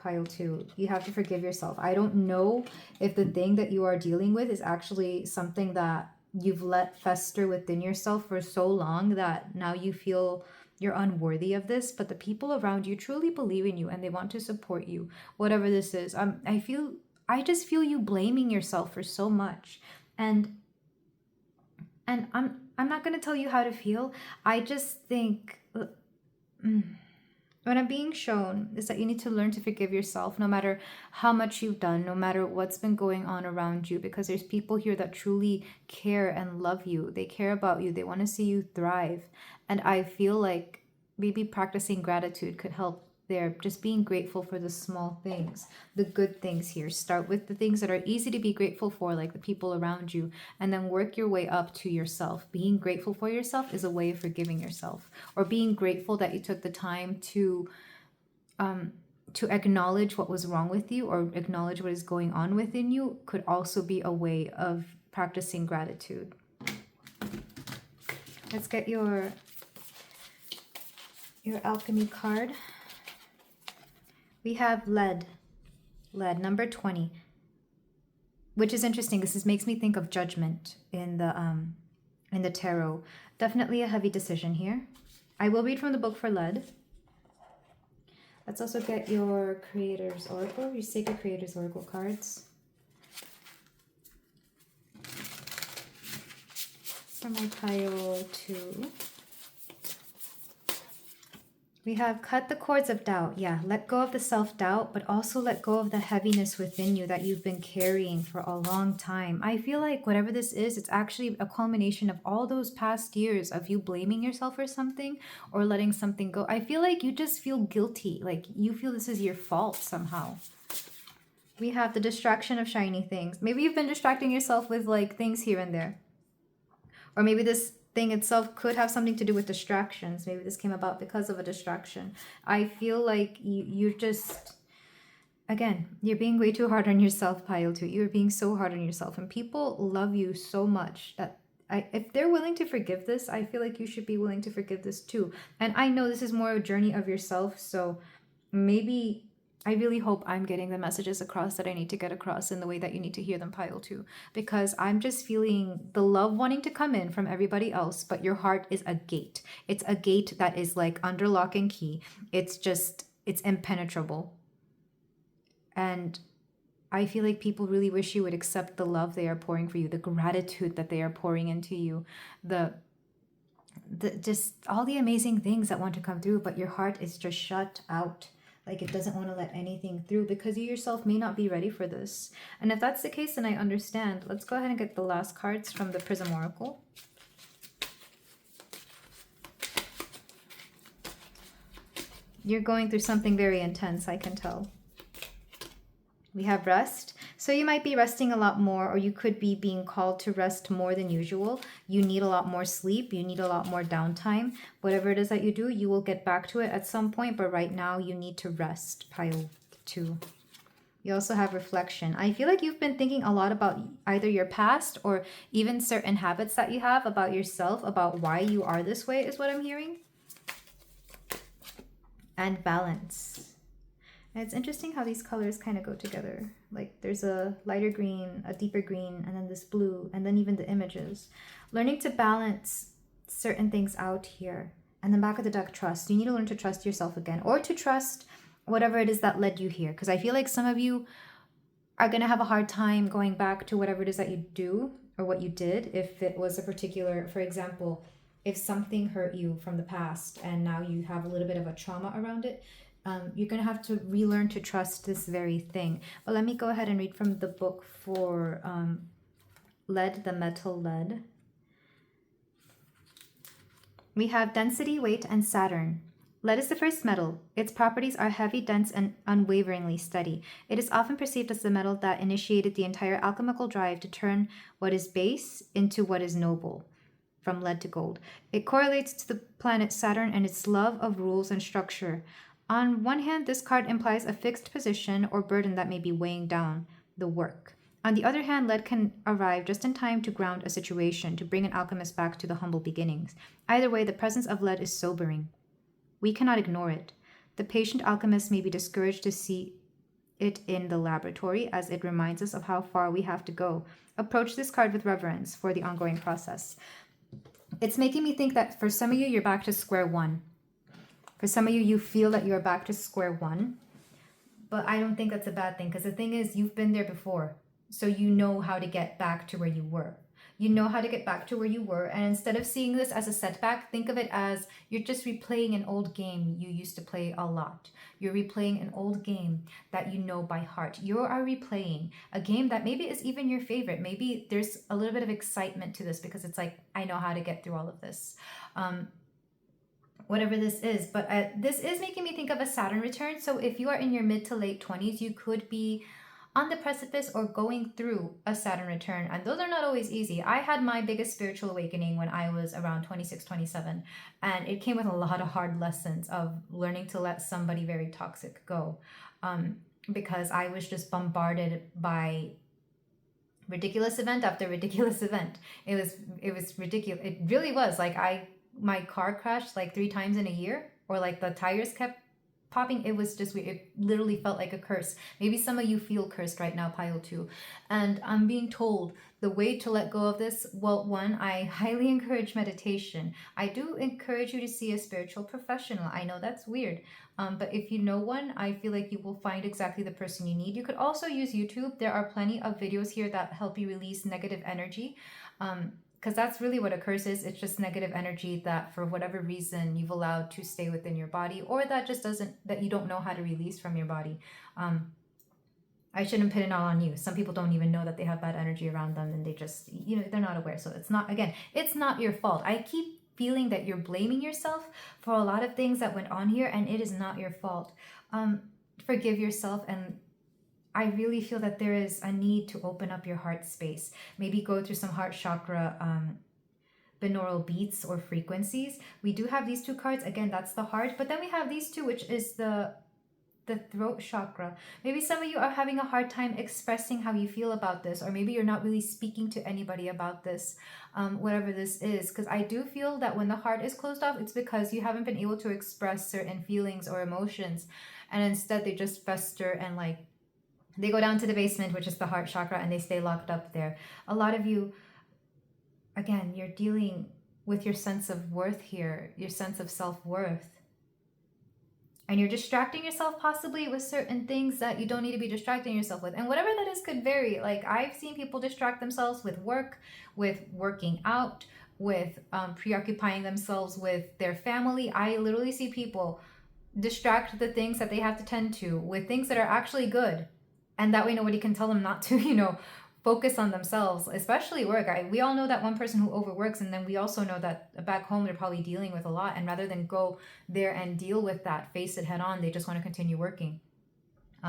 2. You have to forgive yourself. I don't know if the thing that you are dealing with is actually something that you've let fester within yourself for so long that now you feel you're unworthy of this, but the people around you truly believe in you and they want to support you, whatever this is. I just feel you blaming yourself for so much. And I'm not going to tell you how to feel. I just think what I'm being shown is that you need to learn to forgive yourself, no matter how much you've done, no matter what's been going on around you, because there's people here that truly care and love you. They care about you. They want to see you thrive. And I feel like maybe practicing gratitude could help there. Just being grateful for the small things, the good things here. Start with the things that are easy to be grateful for, like the people around you, and then work your way up to yourself. Being grateful for yourself is a way of forgiving yourself, or being grateful that you took the time to acknowledge what was wrong with you or acknowledge what is going on within you could also be a way of practicing gratitude. Let's get your alchemy card. We have lead, number 20, which is interesting. This makes me think of judgment in the tarot. Definitely a heavy decision here. I will read from the book for lead. Let's also get your Creator's Oracle, your Sacred Creator's Oracle cards. For my pile 2. We have cut the cords of doubt. Yeah, let go of the self-doubt, but also let go of the heaviness within you that you've been carrying for a long time. I feel like whatever this is, it's actually a culmination of all those past years of you blaming yourself for something or letting something go. I feel like you just feel guilty, like you feel this is your fault somehow. We have the distraction of shiny things. Maybe you've been distracting yourself with like things here and there. Or maybe this thing itself could have something to do with distractions. Maybe this came about because of a distraction. I feel like you're just, again, you're being way too hard on yourself, pile 2. You're being so hard on yourself, and people love you so much that if they're willing to forgive this, I feel like you should be willing to forgive this too. And I know this is more a journey of yourself, so maybe I really hope I'm getting the messages across that I need to get across in the way that you need to hear them, pile 2, because I'm just feeling the love wanting to come in from everybody else, but your heart is a gate. It's a gate that is like under lock and key. It's impenetrable. And I feel like people really wish you would accept the love they are pouring for you, the gratitude that they are pouring into you, the just all the amazing things that want to come through, but your heart is just shut out. Like it doesn't want to let anything through because you yourself may not be ready for this. And if that's the case, then I understand. Let's go ahead and get the last cards from the Prism Oracle. You're going through something very intense, I can tell. We have rest. So you might be resting a lot more, or you could be being called to rest more than usual. You need a lot more sleep. You need a lot more downtime. Whatever it is that you do, you will get back to it at some point. But right now, you need to rest, pile 2. You also have reflection. I feel like you've been thinking a lot about either your past or even certain habits that you have about yourself, about why you are this way is what I'm hearing. And balance. And it's interesting how these colors kind of go together. Like there's a lighter green, a deeper green, and then this blue, and then even the images. Learning to balance certain things out here. And then back of the deck, trust. You need to learn to trust yourself again, or to trust whatever it is that led you here. Because I feel like some of you are going to have a hard time going back to whatever it is that you do or what you did. If it was a particular, for example, if something hurt you from the past and now you have a little bit of a trauma around it, you're going to have to relearn to trust this very thing. But let me go ahead and read from the book for lead, the metal lead. We have density, weight, and Saturn. Lead is the first metal. Its properties are heavy, dense, and unwaveringly steady. It is often perceived as the metal that initiated the entire alchemical drive to turn what is base into what is noble, from lead to gold. It correlates to the planet Saturn and its love of rules and structure. On one hand, this card implies a fixed position or burden that may be weighing down the work. On the other hand, lead can arrive just in time to ground a situation, to bring an alchemist back to the humble beginnings. Either way, the presence of lead is sobering. We cannot ignore it. The patient alchemist may be discouraged to see it in the laboratory, as it reminds us of how far we have to go. Approach this card with reverence for the ongoing process. It's making me think that for some of you, you're back to square one. For some of you, you feel that you're back to square one. But I don't think that's a bad thing, because the thing is, you've been there before. So you know how to get back to where you were. You know how to get back to where you were. And instead of seeing this as a setback, think of it as you're just replaying an old game you used to play a lot. You're replaying an old game that you know by heart. You are replaying a game that maybe is even your favorite. Maybe there's a little bit of excitement to this because it's like, I know how to get through all of this. Whatever this is. But this is making me think of a Saturn return. So if you are in your mid to late 20s, you could be on the precipice or going through a Saturn return. And those are not always easy. I had my biggest spiritual awakening when I was around 26, 27. And it came with a lot of hard lessons of learning to let somebody very toxic go. Because I was just bombarded by ridiculous event after ridiculous event. It was ridiculous. It really was. Like my car crashed like 3 times in a year, or like the tires kept popping. It was just weird. It literally felt like a curse. Maybe some of you feel cursed right now, pile 2. And I'm being told the way to let go of this, well, one, I highly encourage meditation. I do encourage you to see a spiritual professional. I know that's weird. But if you know one, I feel like you will find exactly the person you need. You could also use YouTube. There are plenty of videos here that help you release negative energy. Because that's really what a curse is. It's just negative energy that for whatever reason you've allowed to stay within your body, or that just that you don't know how to release from your body. I shouldn't pin it all on you. Some people don't even know that they have bad energy around them, and they just, they're not aware. So it's not your fault. I keep feeling that you're blaming yourself for a lot of things that went on here, and it is not your fault. Forgive yourself, and I really feel that there is a need to open up your heart space. Maybe go through some heart chakra binaural beats or frequencies. We do have these 2 cards. Again, that's the heart. But then we have these 2, which is the throat chakra. Maybe some of you are having a hard time expressing how you feel about this, or maybe you're not really speaking to anybody about this, whatever this is. Because I do feel that when the heart is closed off, it's because you haven't been able to express certain feelings or emotions. And instead they just fester and they go down to the basement, which is the heart chakra, and they stay locked up there. A lot of you, again, you're dealing with your sense of worth here, your sense of self-worth. And you're distracting yourself possibly with certain things that you don't need to be distracting yourself with. And whatever that is could vary. Like, I've seen people distract themselves with work, with working out, with preoccupying themselves with their family. I literally see people distract the things that they have to tend to with things that are actually good. And that way nobody can tell them not to, focus on themselves, especially work. We all know that one person who overworks, and then we also know that back home they're probably dealing with a lot. And rather than go there and deal with that, face it head on, they just want to continue working.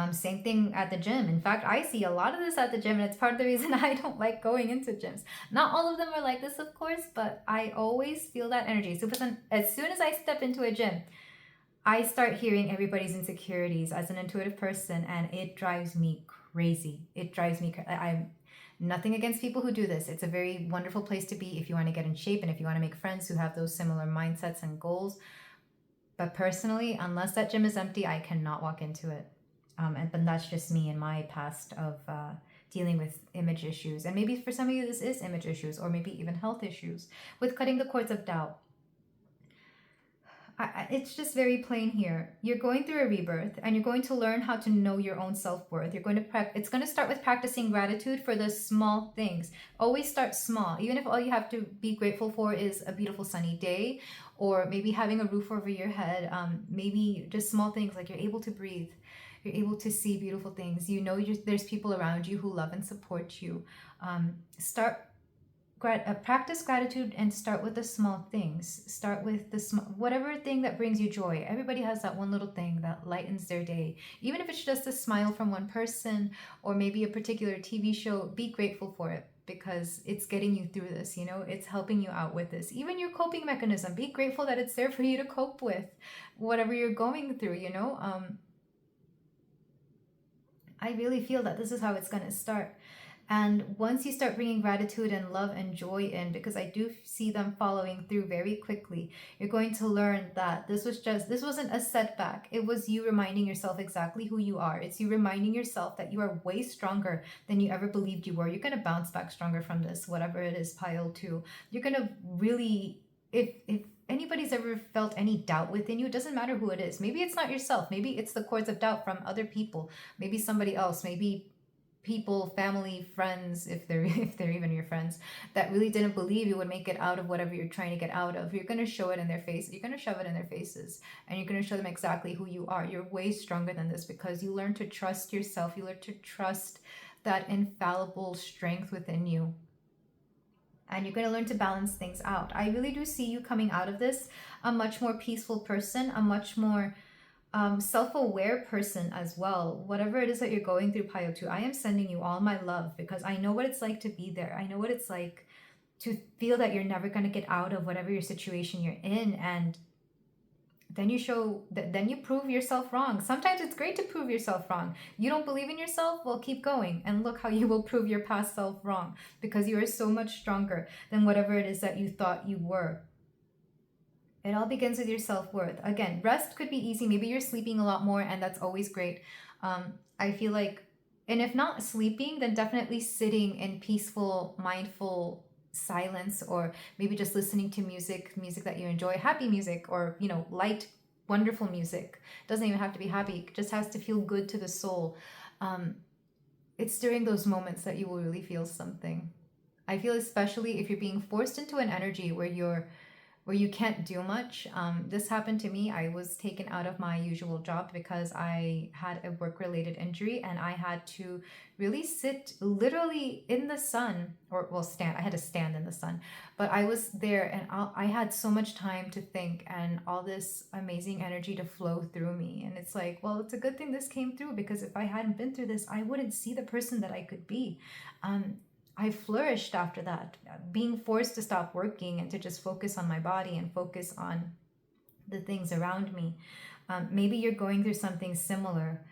Same thing at the gym. In fact, I see a lot of this at the gym, and it's part of the reason I don't like going into gyms. Not all of them are like this, of course, but I always feel that energy. So as soon as I step into a gym, I start hearing everybody's insecurities as an intuitive person, and it drives me crazy. I'm nothing against people who do this. It's a very wonderful place to be if you want to get in shape and if you want to make friends who have those similar mindsets and goals. But personally, unless that gym is empty, I cannot walk into it. But that's just me and my past of dealing with image issues. And maybe for some of you, this is image issues, or maybe even health issues with cutting the cords of doubt. It's just very plain here. You're going through a rebirth, and you're going to learn how to know your own self-worth. It's going to start with practicing gratitude for the small things. Always start small. Even if all you have to be grateful for is a beautiful sunny day, or maybe having a roof over your head. Maybe just small things like you're able to breathe. You're able to see beautiful things. There's people around you who love and support you. Practice gratitude and start with the small things. Start with whatever thing that brings you joy. Everybody has that one little thing that lightens their day. Even if it's just a smile from one person, or maybe a particular TV show, be grateful for it, because it's getting you through this. It's helping you out with this. Even your coping mechanism, be grateful that it's there for you to cope with whatever you're going through. I really feel that this is how it's going to start. And once you start bringing gratitude and love and joy in, because I do see them following through very quickly, you're going to learn that this wasn't a setback. It was you reminding yourself exactly who you are. It's you reminding yourself that you are way stronger than you ever believed you were. You're going to bounce back stronger from this, whatever it is, pile 2. You're going to really, if anybody's ever felt any doubt within you, it doesn't matter who it is. Maybe it's not yourself. Maybe it's the cords of doubt from other people. Maybe somebody else. Maybe people, family, friends, if they're even your friends, that really didn't believe you would make it out of whatever you're trying to get out of. You're going to show it in their face. You're going to shove it in their faces, and you're going to show them exactly who you are. You're way stronger than this, because you learn to trust yourself. You learn to trust that infallible strength within you. And you're going to learn to balance things out. I really do see you coming out of this a much more peaceful person, a much more self-aware person as well. Whatever it is that you're going through, Pio 2, I am sending you all my love, because I know what it's like to be there. I know what it's like to feel that you're never going to get out of whatever your situation you're in. And then you prove yourself wrong. Sometimes it's great to prove yourself wrong. You don't believe in yourself? Well, keep going, and look how you will prove your past self wrong, because you are so much stronger than whatever it is that you thought you were. It all begins with your self-worth. Again, rest could be easy. Maybe you're sleeping a lot more, and that's always great. I feel like, and if not sleeping, then definitely sitting in peaceful, mindful silence, or maybe just listening to music that you enjoy, happy music, or, light, wonderful music. It doesn't even have to be happy. It just has to feel good to the soul. It's during those moments that you will really feel something. I feel especially if you're being forced into an energy where you can't do much. This happened to me. I was taken out of my usual job because I had a work-related injury, and I had to really sit literally in the sun, stand. I had to stand in the sun, but I was there, and I had so much time to think, and all this amazing energy to flow through me. And it's like, well, it's a good thing this came through, because if I hadn't been through this, I wouldn't see the person that I could be. I flourished after that, being forced to stop working and to just focus on my body and focus on the things around me. Maybe you're going through something similar.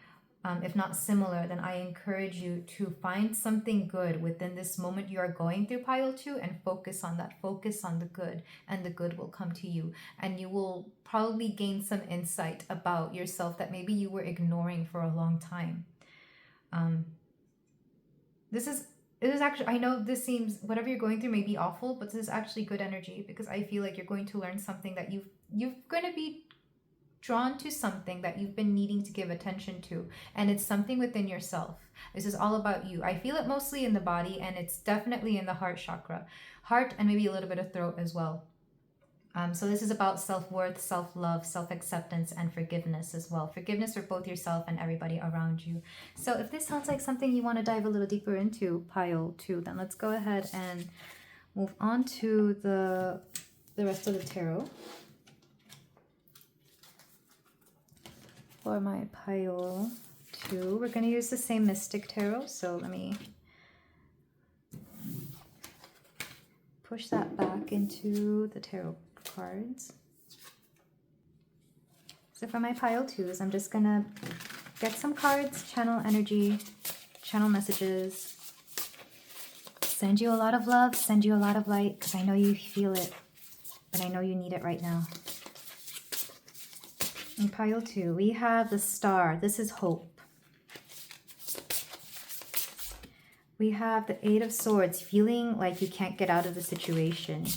If not similar, then I encourage you to find something good within this moment you are going through, Pile 2, and focus on that. Focus on the good, and the good will come to you. And you will probably gain some insight about yourself that maybe you were ignoring for a long time. It is actually, I know this seems, whatever you're going through may be awful, but this is actually good energy, because I feel like you're going to learn something that you're going to be drawn to something that you've been needing to give attention to, and it's something within yourself. This is all about you. I feel it mostly in the body, and it's definitely in the heart chakra. Heart and maybe a little bit of throat as well. So this is about self-worth, self-love, self-acceptance, and forgiveness as well. Forgiveness for both yourself and everybody around you. So if this sounds like something you want to dive a little deeper into, pile 2, then let's go ahead and move on to the rest of the tarot. For my pile 2, we're going to use the same Mystic Tarot. So let me push that back into the tarot cards. So for my pile 2s, I'm just gonna get some cards, channel energy, channel messages, send you a lot of love, send you a lot of light, because I know you feel it, but I know you need it right now. In pile 2, we have the Star. This is hope. We have the 8 of Swords, feeling like you can't get out of the situation,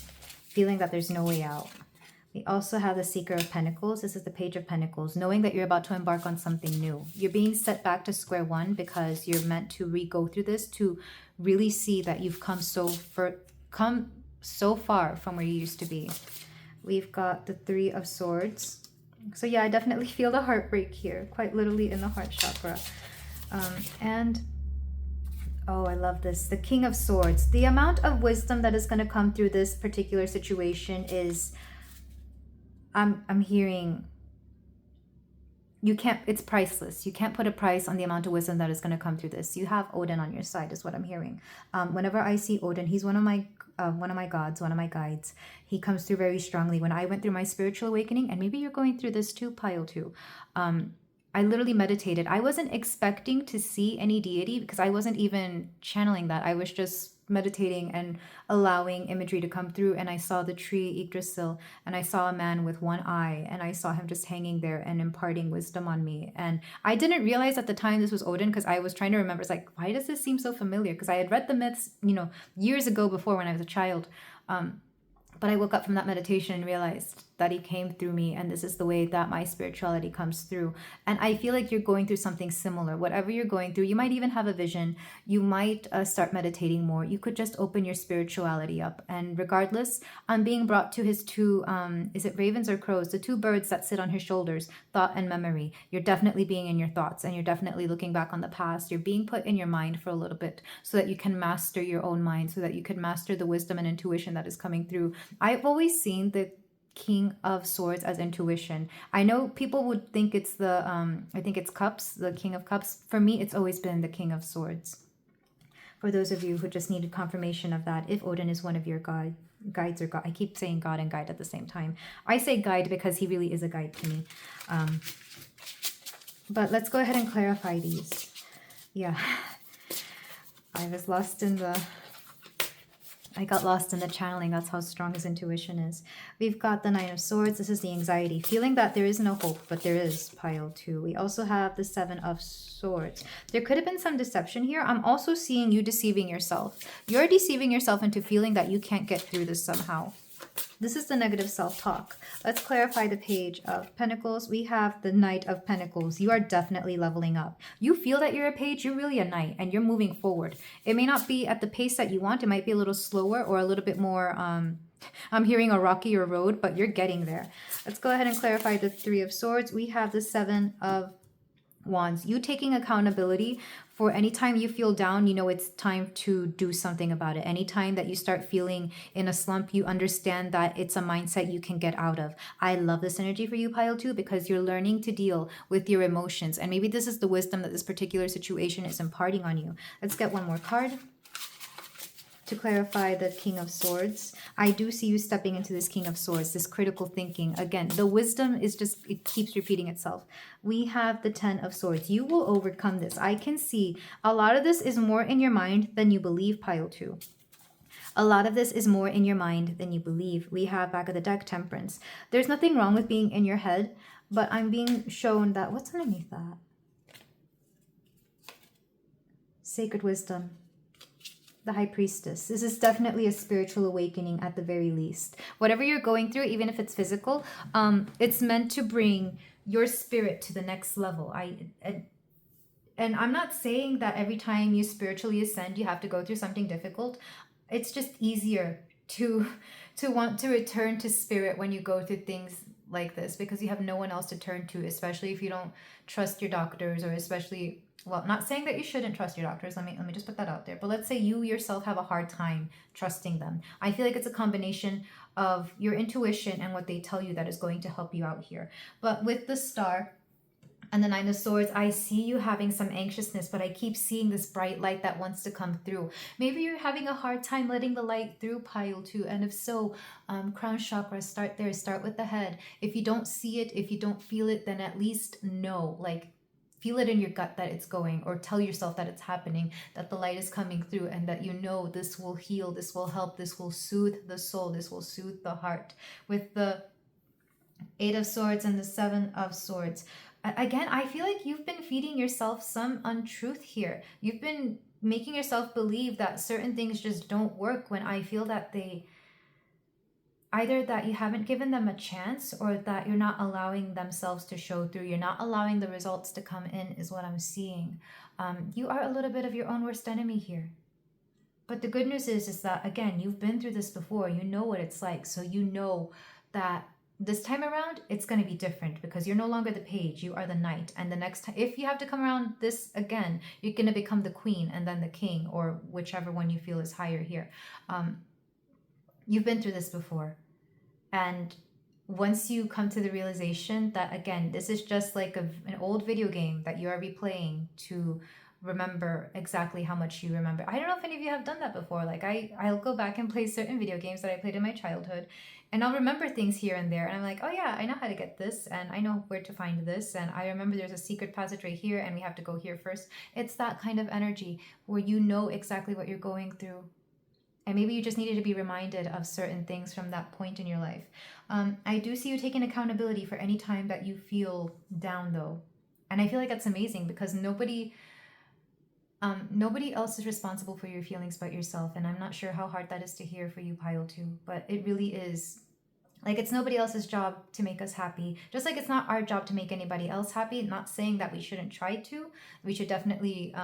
feeling that there's no way out. We also have the Seeker of Pentacles. This is the Page of Pentacles, knowing that you're about to embark on something new. You're being set back to square one because you're meant to go through this to really see that you've come so far from where you used to be. We've got the 3 of Swords. So yeah, I definitely feel the heartbreak here, quite literally in the heart chakra. Oh, I love this. The King of Swords. The amount of wisdom that is going to come through this particular situation is, I'm hearing, it's priceless. You can't put a price on the amount of wisdom that is going to come through this. You have Odin on your side is what I'm hearing. Whenever I see Odin, he's one of my gods, one of my guides. He comes through very strongly. When I went through my spiritual awakening, and maybe you're going through this too, pile 2, I literally meditated. I wasn't expecting to see any deity because I wasn't even channeling that. I was just meditating and allowing imagery to come through, and I saw the tree Yggdrasil, and I saw a man with one eye, and I saw him just hanging there and imparting wisdom on me. And I didn't realize at the time this was Odin because I was trying to remember. It's like, why does this seem so familiar? Because I had read the myths, years ago before when I was a child. But I woke up from that meditation and realized that he came through me, and this is the way that my spirituality comes through. And I feel like you're going through something similar. Whatever you're going through, you might even have a vision. You might start meditating more. You could just open your spirituality up. And regardless, I'm being brought to his 2, is it ravens or crows? The 2 birds that sit on his shoulders, thought and memory. You're definitely being in your thoughts, and you're definitely looking back on the past. You're being put in your mind for a little bit so that you can master your own mind, so that you can master the wisdom and intuition that is coming through. I've always seen the King of Swords as intuition. I know people would think it's I think it's Cups, the King of Cups. For me, it's always been the King of Swords. For those of you who just needed confirmation of that, if Odin is one of your guides or God, I keep saying God and guide at the same time. I say guide because he really is a guide to me. But let's go ahead and clarify these. Yeah, I got lost in the channeling. That's how strong his intuition is. We've got the 9 of Swords. This is the anxiety. Feeling that there is no hope, but there is, pile 2. We also have the 7 of Swords. There could have been some deception here. I'm also seeing you deceiving yourself. You're deceiving yourself into feeling that you can't get through this somehow. This is the negative self-talk. Let's clarify the Page of Pentacles. We have the Knight of Pentacles. You are definitely leveling up. You feel that you're a page, you're really a knight, and you're moving forward. It may not be at the pace that you want. It might be a little slower or a little bit more, I'm hearing a rockier road, but you're getting there. Let's go ahead and clarify the 3 of Swords. We have the 7 of Wands. You taking accountability for any time you feel down, it's time to do something about it. Anytime that you start feeling in a slump, you understand that it's a mindset you can get out of. I love this energy for you, pile 2, because you're learning to deal with your emotions. And maybe this is the wisdom that this particular situation is imparting on you. Let's get one more card to clarify the King of Swords. I do see you stepping into this King of Swords, this critical thinking. Again, the wisdom is just, it keeps repeating itself. We have the 10 of Swords. You will overcome this. I can see a lot of this is more in your mind than you believe, pile 2. A lot of this is more in your mind than you believe. We have back of the deck, Temperance. There's nothing wrong with being in your head, but I'm being shown that, what's underneath that? Sacred Wisdom. the High Priestess. This is definitely a spiritual awakening at the very least. Whatever you're going through, even if it's physical, it's meant to bring your spirit to the next level. And I'm not saying that every time you spiritually ascend, you have to go through something difficult. It's just easier to want to return to spirit when you go through things like this, because you have no one else to turn to, especially if you don't trust your doctors, or especially, well, not saying that you shouldn't trust your doctors. Let me just put that out there. But let's say you yourself have a hard time trusting them. I feel like it's a combination of your intuition and what they tell you that is going to help you out here. But with the Star and the Nine of Swords, I see you having some anxiousness, but I keep seeing this bright light that wants to come through. Maybe you're having a hard time letting the light through, pile 2. And if so, crown chakra, start there. Start with the head. If you don't see it, if you don't feel it, then at least know, like, feel it in your gut that it's going, or tell yourself that it's happening, that the light is coming through, and that you know this will heal, this will help, this will soothe the soul, this will soothe the heart. With the Eight of Swords and the Seven of Swords, again, I feel like you've been feeding yourself some untruth here. You've been making yourself believe that certain things just don't work, when I feel that they, either that you haven't given them a chance, or that you're not allowing themselves to show through. You're not allowing the results to come in, is what I'm seeing. You are a little bit of your own worst enemy here. But the good news is that, again, you've been through this before. You know what it's like. So you know that this time around, it's going to be different, because you're no longer the page, you are the knight. And the next time, if you have to come around this again, you're going to become the queen and then the king, or whichever one you feel is higher here. You've been through this before. And once you come to the realization that, again, this is just like an old video game that you are replaying to remember exactly how much you remember. I don't know if any of you have done that before. Like I'll go back and play certain video games that I played in my childhood, and I'll remember things here and there, and I'm like, oh yeah, I know how to get this, and I know where to find this, and I remember there's a secret passage right here, and we have to go here first. It's that kind of energy where you know exactly what you're going through. And maybe you just needed to be reminded of certain things from that point in your life. I do see you taking accountability for any time that you feel down, though. And I feel like that's amazing, because nobody else is responsible for your feelings but yourself. And I'm not sure how hard that is to hear for you, pile 2, but it really is. Like, it's nobody else's job to make us happy, just like it's not our job to make anybody else happy. Not saying that we shouldn't try to. We should definitely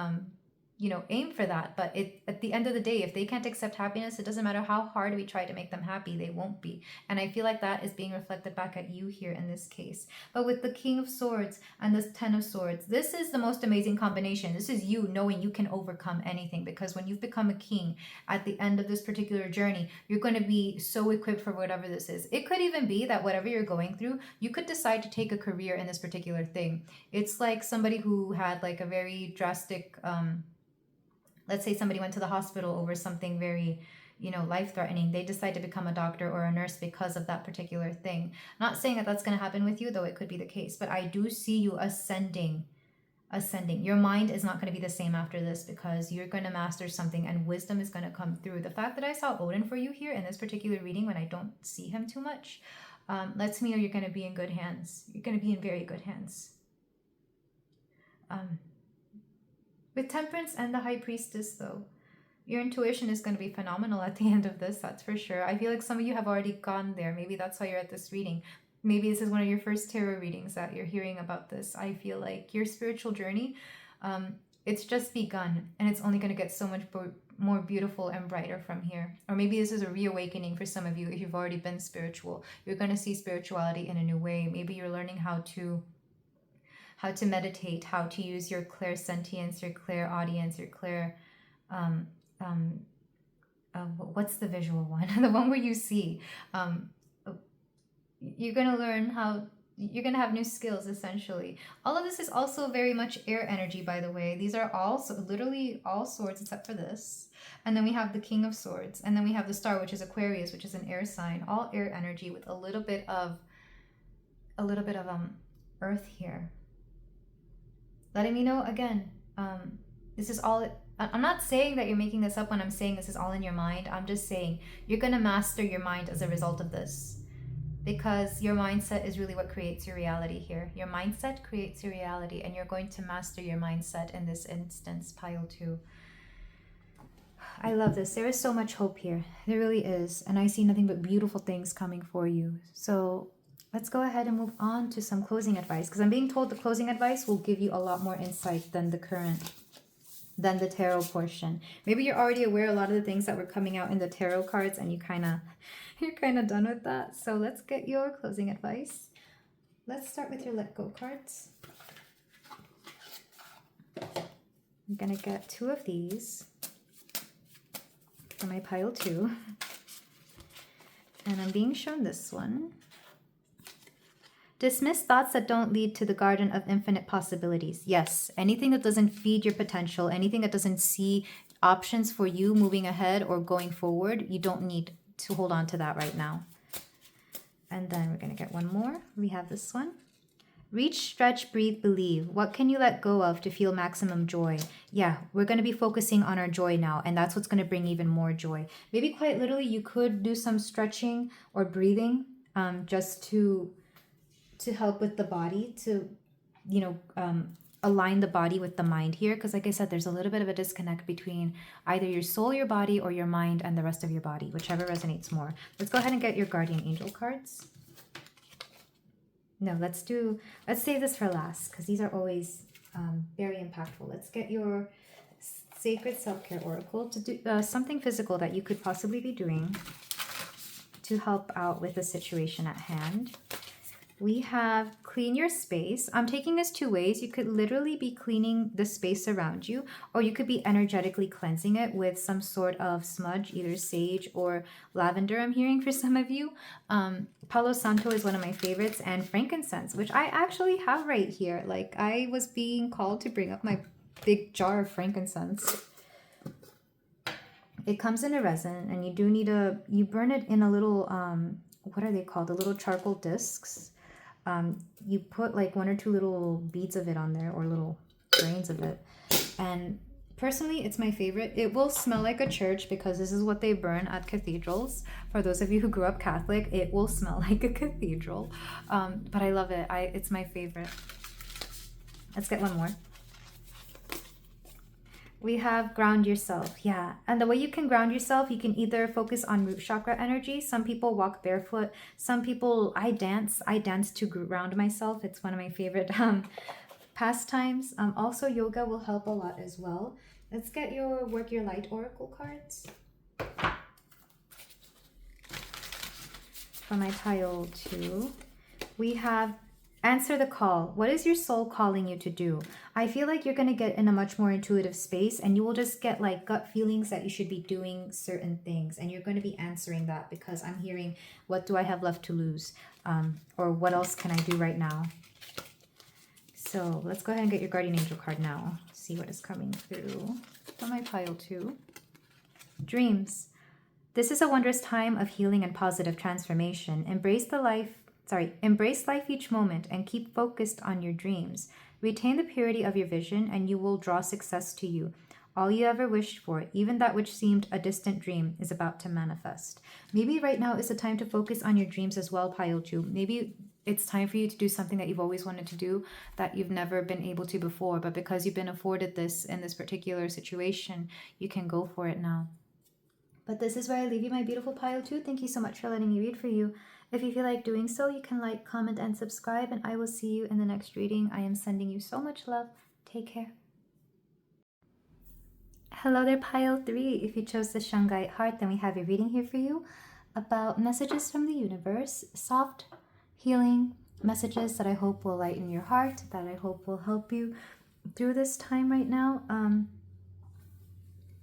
aim for that. But at the end of the day, if they can't accept happiness, it doesn't matter how hard we try to make them happy, they won't be. And I feel like that is being reflected back at you here in this case. But with the King of Swords and the Ten of Swords, this is the most amazing combination. This is you knowing you can overcome anything, because when you've become a king at the end of this particular journey, you're going to be so equipped for whatever this is. It could even be that whatever you're going through, you could decide to take a career in this particular thing. It's like somebody who had like a very drastic let's say somebody went to the hospital over something very, life-threatening. They decide to become a doctor or a nurse because of that particular thing. Not saying that that's going to happen with you, though it could be the case. But I do see you ascending. Your mind is not going to be the same after this, because you're going to master something and wisdom is going to come through. The fact that I saw Odin for you here in this particular reading, when I don't see him too much, lets me know you're going to be in good hands. You're going to be in very good hands. With Temperance and the High Priestess, though, your intuition is going to be phenomenal at the end of this, that's for sure. I feel like some of you have already gone there. Maybe that's why you're at this reading. Maybe this is one of your first tarot readings that you're hearing about this. I feel like your spiritual journey, it's just begun, and it's only going to get so much more beautiful and brighter from here. Or maybe this is a reawakening for some of you if you've already been spiritual. You're going to see spirituality in a new way. Maybe you're learning how to meditate, how to use your clairsentience, your clairaudience, your what's the visual one? The one where you see. You're going to learn how, you're going to have new skills, essentially. All of this is also very much air energy, by the way. These are all, literally all swords except for this. And then we have the King of Swords. And then we have the Star, which is Aquarius, which is an air sign. All air energy with a little bit of earth here. Letting me know, again, this is all, I'm not saying that you're making this up when I'm saying this is all in your mind. I'm just saying you're going to master your mind as a result of this, because your mindset is really what creates your reality here. Your mindset creates your reality, and you're going to master your mindset in this instance, pile 2. I love this. There is so much hope here. There really is. And I see nothing but beautiful things coming for you. So let's go ahead and move on to some closing advice, because I'm being told the closing advice will give you a lot more insight than the tarot portion. Maybe you're already aware of a lot of the things that were coming out in the tarot cards and you're kind of done with that. So let's get your closing advice. Let's start with your let go cards. I'm gonna get 2 of these for my pile 2. And I'm being shown this one. Dismiss thoughts that don't lead to the garden of infinite possibilities. Yes, anything that doesn't feed your potential, anything that doesn't see options for you moving ahead or going forward, you don't need to hold on to that right now. And then we're going to get one more. We have this one. Reach, stretch, breathe, believe. What can you let go of to feel maximum joy? Yeah, we're going to be focusing on our joy now, and that's what's going to bring even more joy. Maybe quite literally, you could do some stretching or breathing just to help with the body, to, align the body with the mind here. Because like I said, there's a little bit of a disconnect between either your soul, your body, or your mind and the rest of your body, whichever resonates more. Let's go ahead and get your guardian angel cards. No, let's save this for last, because these are always very impactful. Let's get your sacred self-care oracle to do something physical that you could possibly be doing to help out with the situation at hand. We have clean your space. I'm taking this 2 ways. You could literally be cleaning the space around you, or you could be energetically cleansing it with some sort of smudge, either sage or lavender, I'm hearing for some of you. Palo Santo is one of my favorites, and frankincense, which I actually have right here. Like, I was being called to bring up my big jar of frankincense. It comes in a resin, and you do need you burn it in a little, what are they called? The little charcoal discs. You put like 1 or 2 little beads of it on there, or little grains of it. And personally, it's my favorite. It will smell like a church because this is what they burn at cathedrals. For those of you who grew up Catholic, it will smell like a cathedral. But I love it. It's my favorite. Let's get one more. We have ground yourself. Yeah. And the way you can ground yourself, you can either focus on root chakra energy. Some people walk barefoot. Some people, I dance to ground myself. It's one of my favorite pastimes. Also, yoga will help a lot as well. Let's get your work your light oracle cards. For my pile 2, we have answer the call. What is your soul calling you to do? I feel like you're going to get in a much more intuitive space, and you will just get like gut feelings that you should be doing certain things, and you're going to be answering that, because I'm hearing, what do I have left to lose? Or what else can I do right now? So let's go ahead and get your guardian angel card now. See what is coming through for my pile 2. Dreams. This is a wondrous time of healing and positive transformation. Embrace life each moment and keep focused on your dreams. Retain the purity of your vision, and you will draw success to you. All you ever wished for, even that which seemed a distant dream, is about to manifest. Maybe right now is the time to focus on your dreams as well, pile 2. Maybe it's time for you to do something that you've always wanted to do that you've never been able to before, but because you've been afforded this in this particular situation, you can go for it now. But this is where I leave you, my beautiful pile 2. Thank you so much for letting me read for you. If you feel like doing so, you can like, comment, and subscribe, and I will see you in the next reading. I am sending you so much love. Take care. Hello there, pile 3. If you chose the shungite heart, then we have a reading here for you about messages from the universe, soft, healing messages that I hope will lighten your heart, that I hope will help you through this time right now.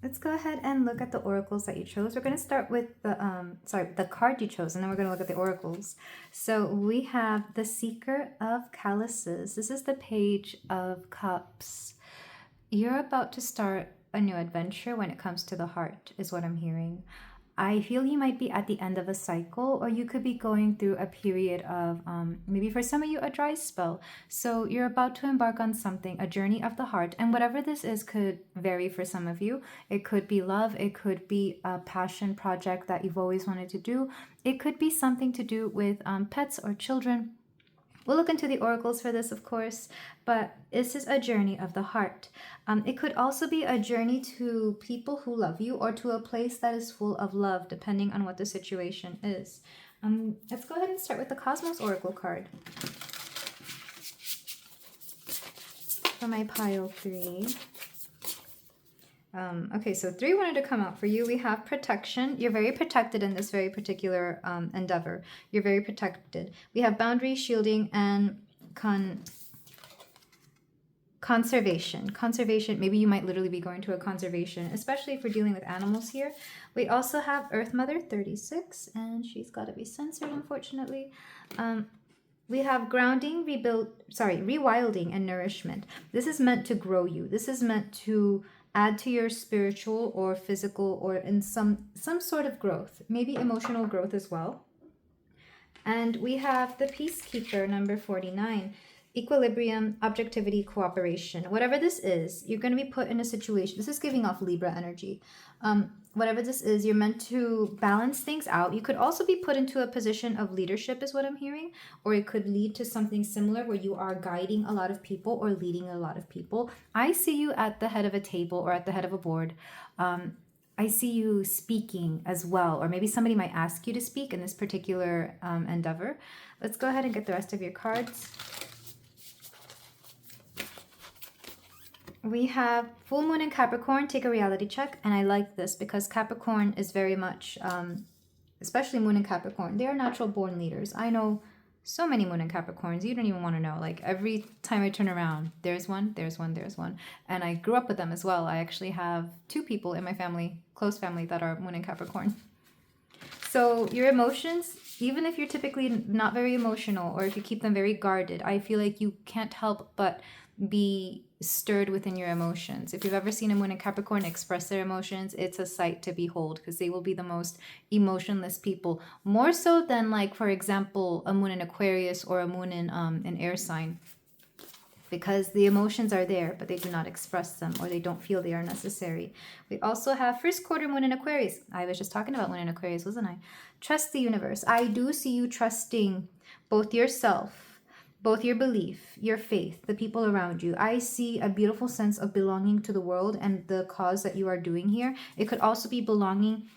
Let's go ahead and look at the oracles that you chose. We're going to start with the card you chose, and then we're going to look at the oracles. So we have the Seeker of Chalices. This is the Page of Cups. You're about to start a new adventure when it comes to the heart, is what I'm hearing. I feel you might be at the end of a cycle, or you could be going through a period of, maybe for some of you, a dry spell. So you're about to embark on something, a journey of the heart. And whatever this is could vary for some of you. It could be love. It could be a passion project that you've always wanted to do. It could be something to do with pets or children. We'll look into the oracles for this, of course, but this is a journey of the heart. It could also be a journey to people who love you or to a place that is full of love, depending on what the situation is. Let's go ahead and start with the Cosmos Oracle card. For my pile 3. Okay, so 3 wanted to come out for you. We have protection. You're very protected in this very particular endeavor. You're very protected. We have boundary, shielding, and conservation. Conservation, maybe you might literally be going to a conservation, especially if we're dealing with animals here. We also have Earth Mother 36, and she's got to be censored, unfortunately. We have grounding, rewilding, and nourishment. This is meant to grow you. This is meant to add to your spiritual or physical or in some sort of growth, maybe emotional growth as well. And we have the Peacekeeper, number 49. Equilibrium, objectivity, cooperation. Whatever this is, you're going to be put in a situation. This is giving off Libra energy. Whatever this is, you're meant to balance things out. You could also be put into a position of leadership is what I'm hearing. Or it could lead to something similar where you are guiding a lot of people or leading a lot of people. I see you at the head of a table or at the head of a board. I see you speaking as well. Or maybe somebody might ask you to speak in this particular endeavor. Let's go ahead and get the rest of your cards. We have full moon in Capricorn. Take a reality check. And I like this because Capricorn is very much, especially moon in Capricorn, they are natural born leaders. I know so many moon in Capricorns. You don't even want to know. Like every time I turn around, there's one. And I grew up with them as well. I actually have 2 people in my family, close family, that are moon in Capricorn. So your emotions, even if you're typically not very emotional or if you keep them very guarded, I feel like you can't help but be stirred within your emotions. If you've ever seen a moon in Capricorn express their emotions, it's a sight to behold because they will be the most emotionless people, more so than, like, for example, a moon in Aquarius or a moon in an air sign, because the emotions are there but they do not express them or they don't feel they are necessary. We also have first quarter moon in Aquarius. I was just talking about moon in Aquarius, wasn't I? Trust the universe. I do see you trusting both yourself, both your belief, your faith, the people around you. I see a beautiful sense of belonging to the world and the cause that you are doing here. It could also be belonging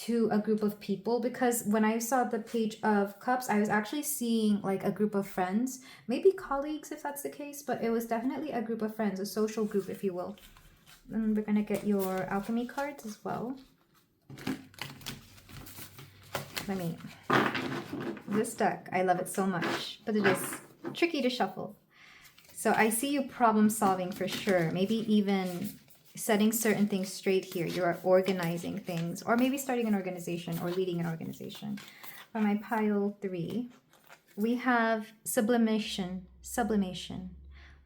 to a group of people, because when I saw the Page of Cups, I was actually seeing like a group of friends, maybe colleagues if that's the case, but it was definitely a group of friends, a social group, if you will. And we're going to get your alchemy cards as well. This deck, I love it so much, but it is tricky to shuffle. So I see you problem solving for sure. Maybe even setting certain things straight here. You are organizing things, or maybe starting an organization or leading an organization. For my pile 3, we have sublimation.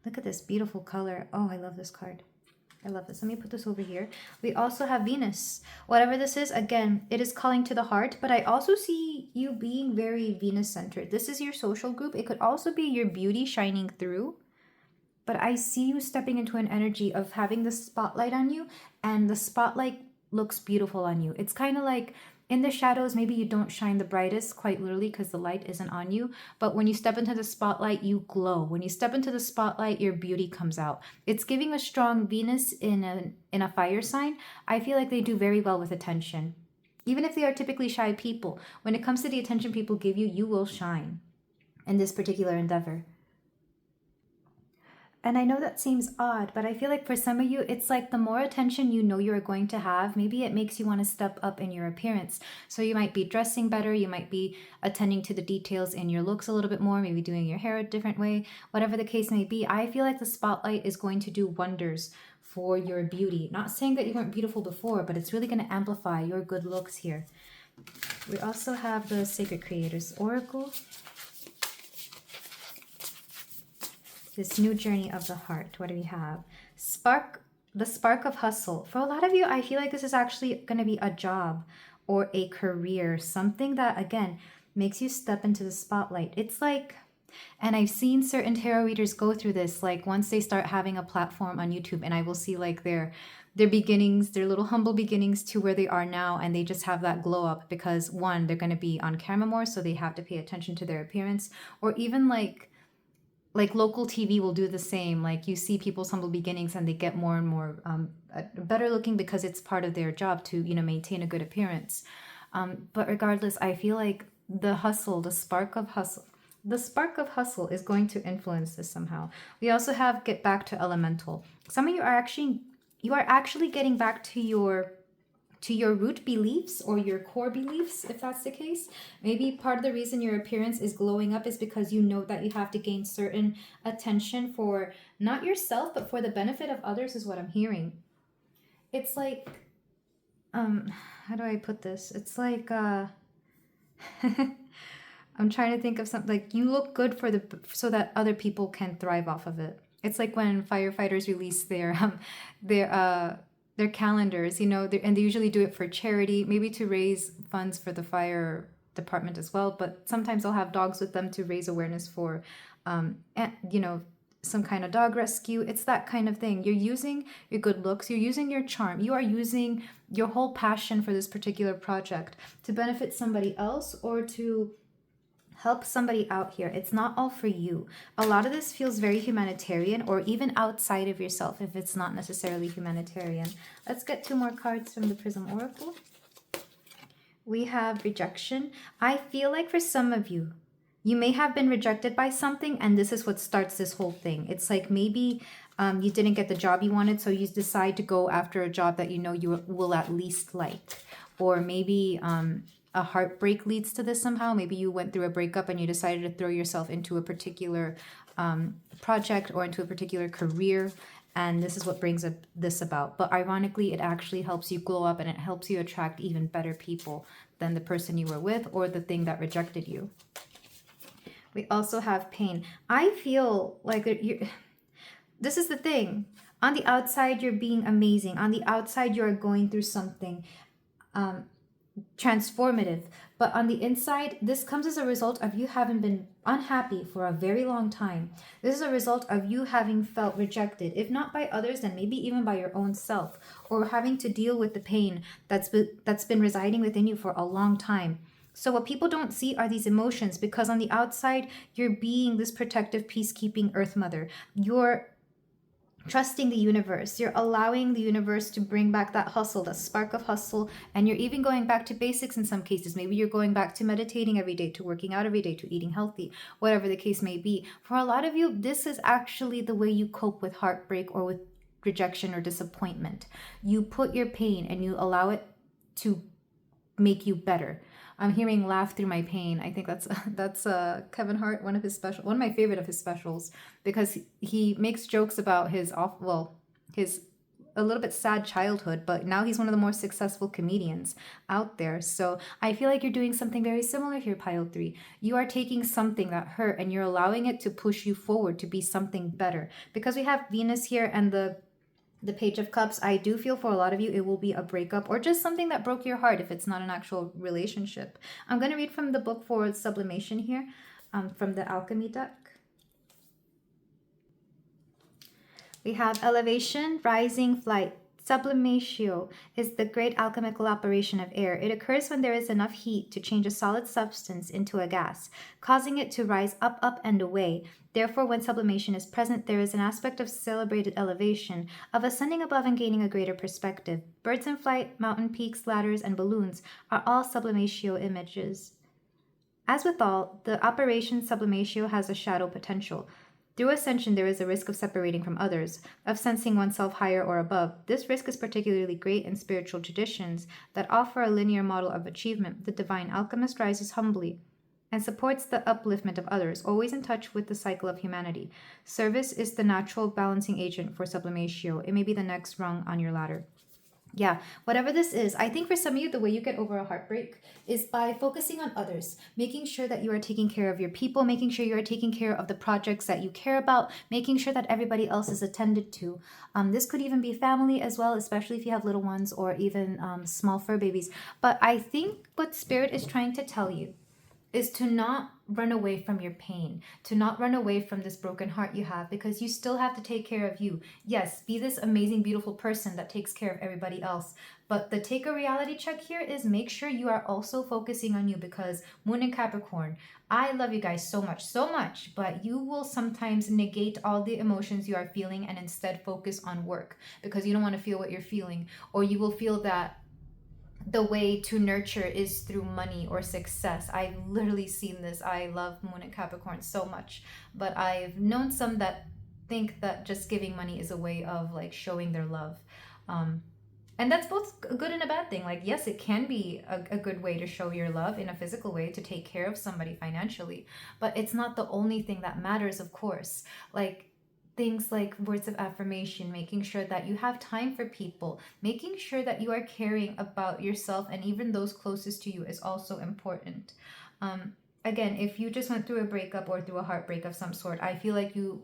Look at this beautiful color. Oh, I love this card. I love this. Let me put this over here. We also have Venus. Whatever this is, again, it is calling to the heart, but I also see you being very Venus-centered. This is your social group. It could also be your beauty shining through, but I see you stepping into an energy of having the spotlight on you, and the spotlight looks beautiful on you. It's kind of like in the shadows, maybe you don't shine the brightest, quite literally, because the light isn't on you. But when you step into the spotlight, you glow. When you step into the spotlight, your beauty comes out. It's giving a strong Venus in a fire sign. I feel like they do very well with attention. Even if they are typically shy people, when it comes to the attention people give you, you will shine in this particular endeavor. And I know that seems odd, but I feel like for some of you, it's like the more attention you know you're going to have, maybe it makes you want to step up in your appearance. So you might be dressing better, you might be attending to the details in your looks a little bit more, maybe doing your hair a different way, whatever the case may be. I feel like the spotlight is going to do wonders for your beauty. Not saying that you weren't beautiful before, but it's really going to amplify your good looks here. We also have the Sacred Creators Oracle. This new journey of the heart. What do we have? The spark of hustle. For a lot of you, I feel like this is actually going to be a job or a career, something that, again, makes you step into the spotlight. It's like, and I've seen certain tarot readers go through this, like once they start having a platform on YouTube, and I will see like their beginnings, their little humble beginnings to where they are now, and they just have that glow up because, one, they're going to be on camera more, so they have to pay attention to their appearance, or even like like local TV will do the same. Like you see people's humble beginnings and they get more and more better looking because it's part of their job to, maintain a good appearance. But regardless, I feel like the hustle, the spark of hustle is going to influence this somehow. We also have get back to elemental. Some of you are actually getting back to your root beliefs or your core beliefs, if that's the case. Maybe part of the reason your appearance is glowing up is because you know that you have to gain certain attention for not yourself, but for the benefit of others, is what I'm hearing. It's like, how do I put this? It's like, I'm trying to think of something like you look good so that other people can thrive off of it. It's like when firefighters release their calendars, and they usually do it for charity, maybe to raise funds for the fire department as well. But sometimes they'll have dogs with them to raise awareness for, some kind of dog rescue. It's that kind of thing. You're using your good looks, you're using your charm, you are using your whole passion for this particular project to benefit somebody else or to help somebody out here. It's not all for you. A lot of this feels very humanitarian or even outside of yourself if it's not necessarily humanitarian. Let's get 2 more cards from the Prism Oracle. We have rejection. I feel like for some of you, you may have been rejected by something and this is what starts this whole thing. It's like maybe you didn't get the job you wanted, so you decide to go after a job that you will at least like. Or maybe a heartbreak leads to this somehow. Maybe you went through a breakup and you decided to throw yourself into a particular project or into a particular career. And this is what brings this about. But ironically, it actually helps you glow up and it helps you attract even better people than the person you were with or the thing that rejected you. We also have pain. I feel like this is the thing. On the outside, you're being amazing. On the outside, you're going through something transformative. But on the inside, this comes as a result of you having been unhappy for a very long time. This is a result of you having felt rejected, if not by others, then maybe even by your own self, or having to deal with the pain that's been residing within you for a long time. So what people don't see are these emotions, because on the outside, you're being this protective, peacekeeping Earth Mother. You're trusting the universe. You're allowing the universe to bring back that hustle, that spark of hustle. And you're even going back to basics in some cases. Maybe you're going back to meditating every day, to working out every day, to eating healthy, whatever the case may be. For a lot of you, this is actually the way you cope with heartbreak or with rejection or disappointment. You put your pain and you allow it to make you better. I'm hearing laugh through my pain. I think that's Kevin Hart, one of my favorite of his specials, because he makes jokes about his a little bit sad childhood, but now he's one of the more successful comedians out there. So I feel like you're doing something very similar here, Pile 3. You are taking something that hurt and you're allowing it to push you forward to be something better. Because we have Venus here and the Page of Cups, I do feel for a lot of you, it will be a breakup or just something that broke your heart if it's not an actual relationship. I'm going to read from the book for Sublimation here, from the Alchemy deck. We have Elevation, Rising, Flight. Sublimatio is the great alchemical operation of air. It occurs when there is enough heat to change a solid substance into a gas, causing it to rise up, up, and away. Therefore, when sublimation is present, there is an aspect of celebrated elevation, of ascending above and gaining a greater perspective. Birds in flight, mountain peaks, ladders, and balloons are all sublimatio images. As with all, the operation sublimatio has a shadow potential. Through ascension, there is a risk of separating from others, of sensing oneself higher or above. This risk is particularly great in spiritual traditions that offer a linear model of achievement. The divine alchemist rises humbly and supports the upliftment of others, always in touch with the cycle of humanity. Service is the natural balancing agent for sublimatio. It may be the next rung on your ladder. Yeah, whatever this is, I think for some of you, the way you get over a heartbreak is by focusing on others, making sure that you are taking care of your people, making sure you are taking care of the projects that you care about, making sure that everybody else is attended to. This could even be family as well, especially if you have little ones or even small fur babies. But I think what Spirit is trying to tell you is to not run away from your pain, to not run away from this broken heart you have, because you still have to take care of you. Yes, be this amazing, beautiful person that takes care of everybody else. But the take a reality check here is make sure you are also focusing on you, because Moon and Capricorn, I love you guys so much, so much, but you will sometimes negate all the emotions you are feeling and instead focus on work because you don't want to feel what you're feeling, or you will feel that the way to nurture is through money or success. I've literally seen this. I love Moon and Capricorn so much, but I've known some that think that just giving money is a way of like showing their love. And that's both a good and a bad thing. Like, yes, it can be a good way to show your love in a physical way, to take care of somebody financially, but it's not the only thing that matters, of course. Like, things like words of affirmation, making sure that you have time for people, making sure that you are caring about yourself and even those closest to you is also important. Again, if you just went through a breakup or through a heartbreak of some sort, I feel like you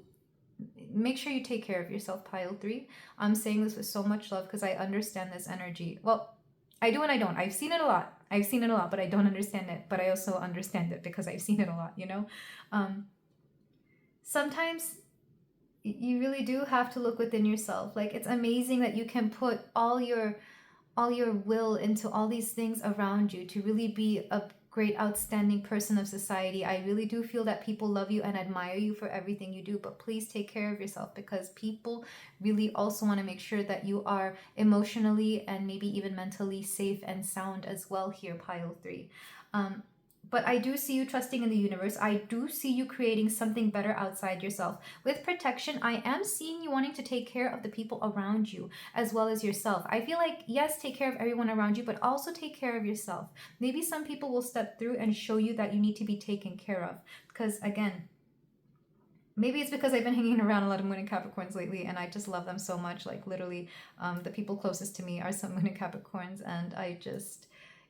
make sure you take care of yourself, pile 3. I'm saying this with so much love because I understand this energy. Well, I do and I don't. I've seen it a lot. But I don't understand it. But I also understand it because I've seen it a lot, you know? Sometimes you really do have to look within yourself. Like, it's amazing that you can put all your will into all these things around you to really be a great, outstanding person of society. I really do feel that people love you and admire you for everything you do, but please take care of yourself, because people really also want to make sure that you are emotionally and maybe even mentally safe and sound as well here, pile 3. But I do see you trusting in the universe. I do see you creating something better outside yourself. With protection, I am seeing you wanting to take care of the people around you as well as yourself. I feel like, yes, take care of everyone around you, but also take care of yourself. Maybe some people will step through and show you that you need to be taken care of. Because again, maybe it's because I've been hanging around a lot of Moon and Capricorns lately, and I just love them so much. Like, literally, the people closest to me are some Moon and Capricorns, and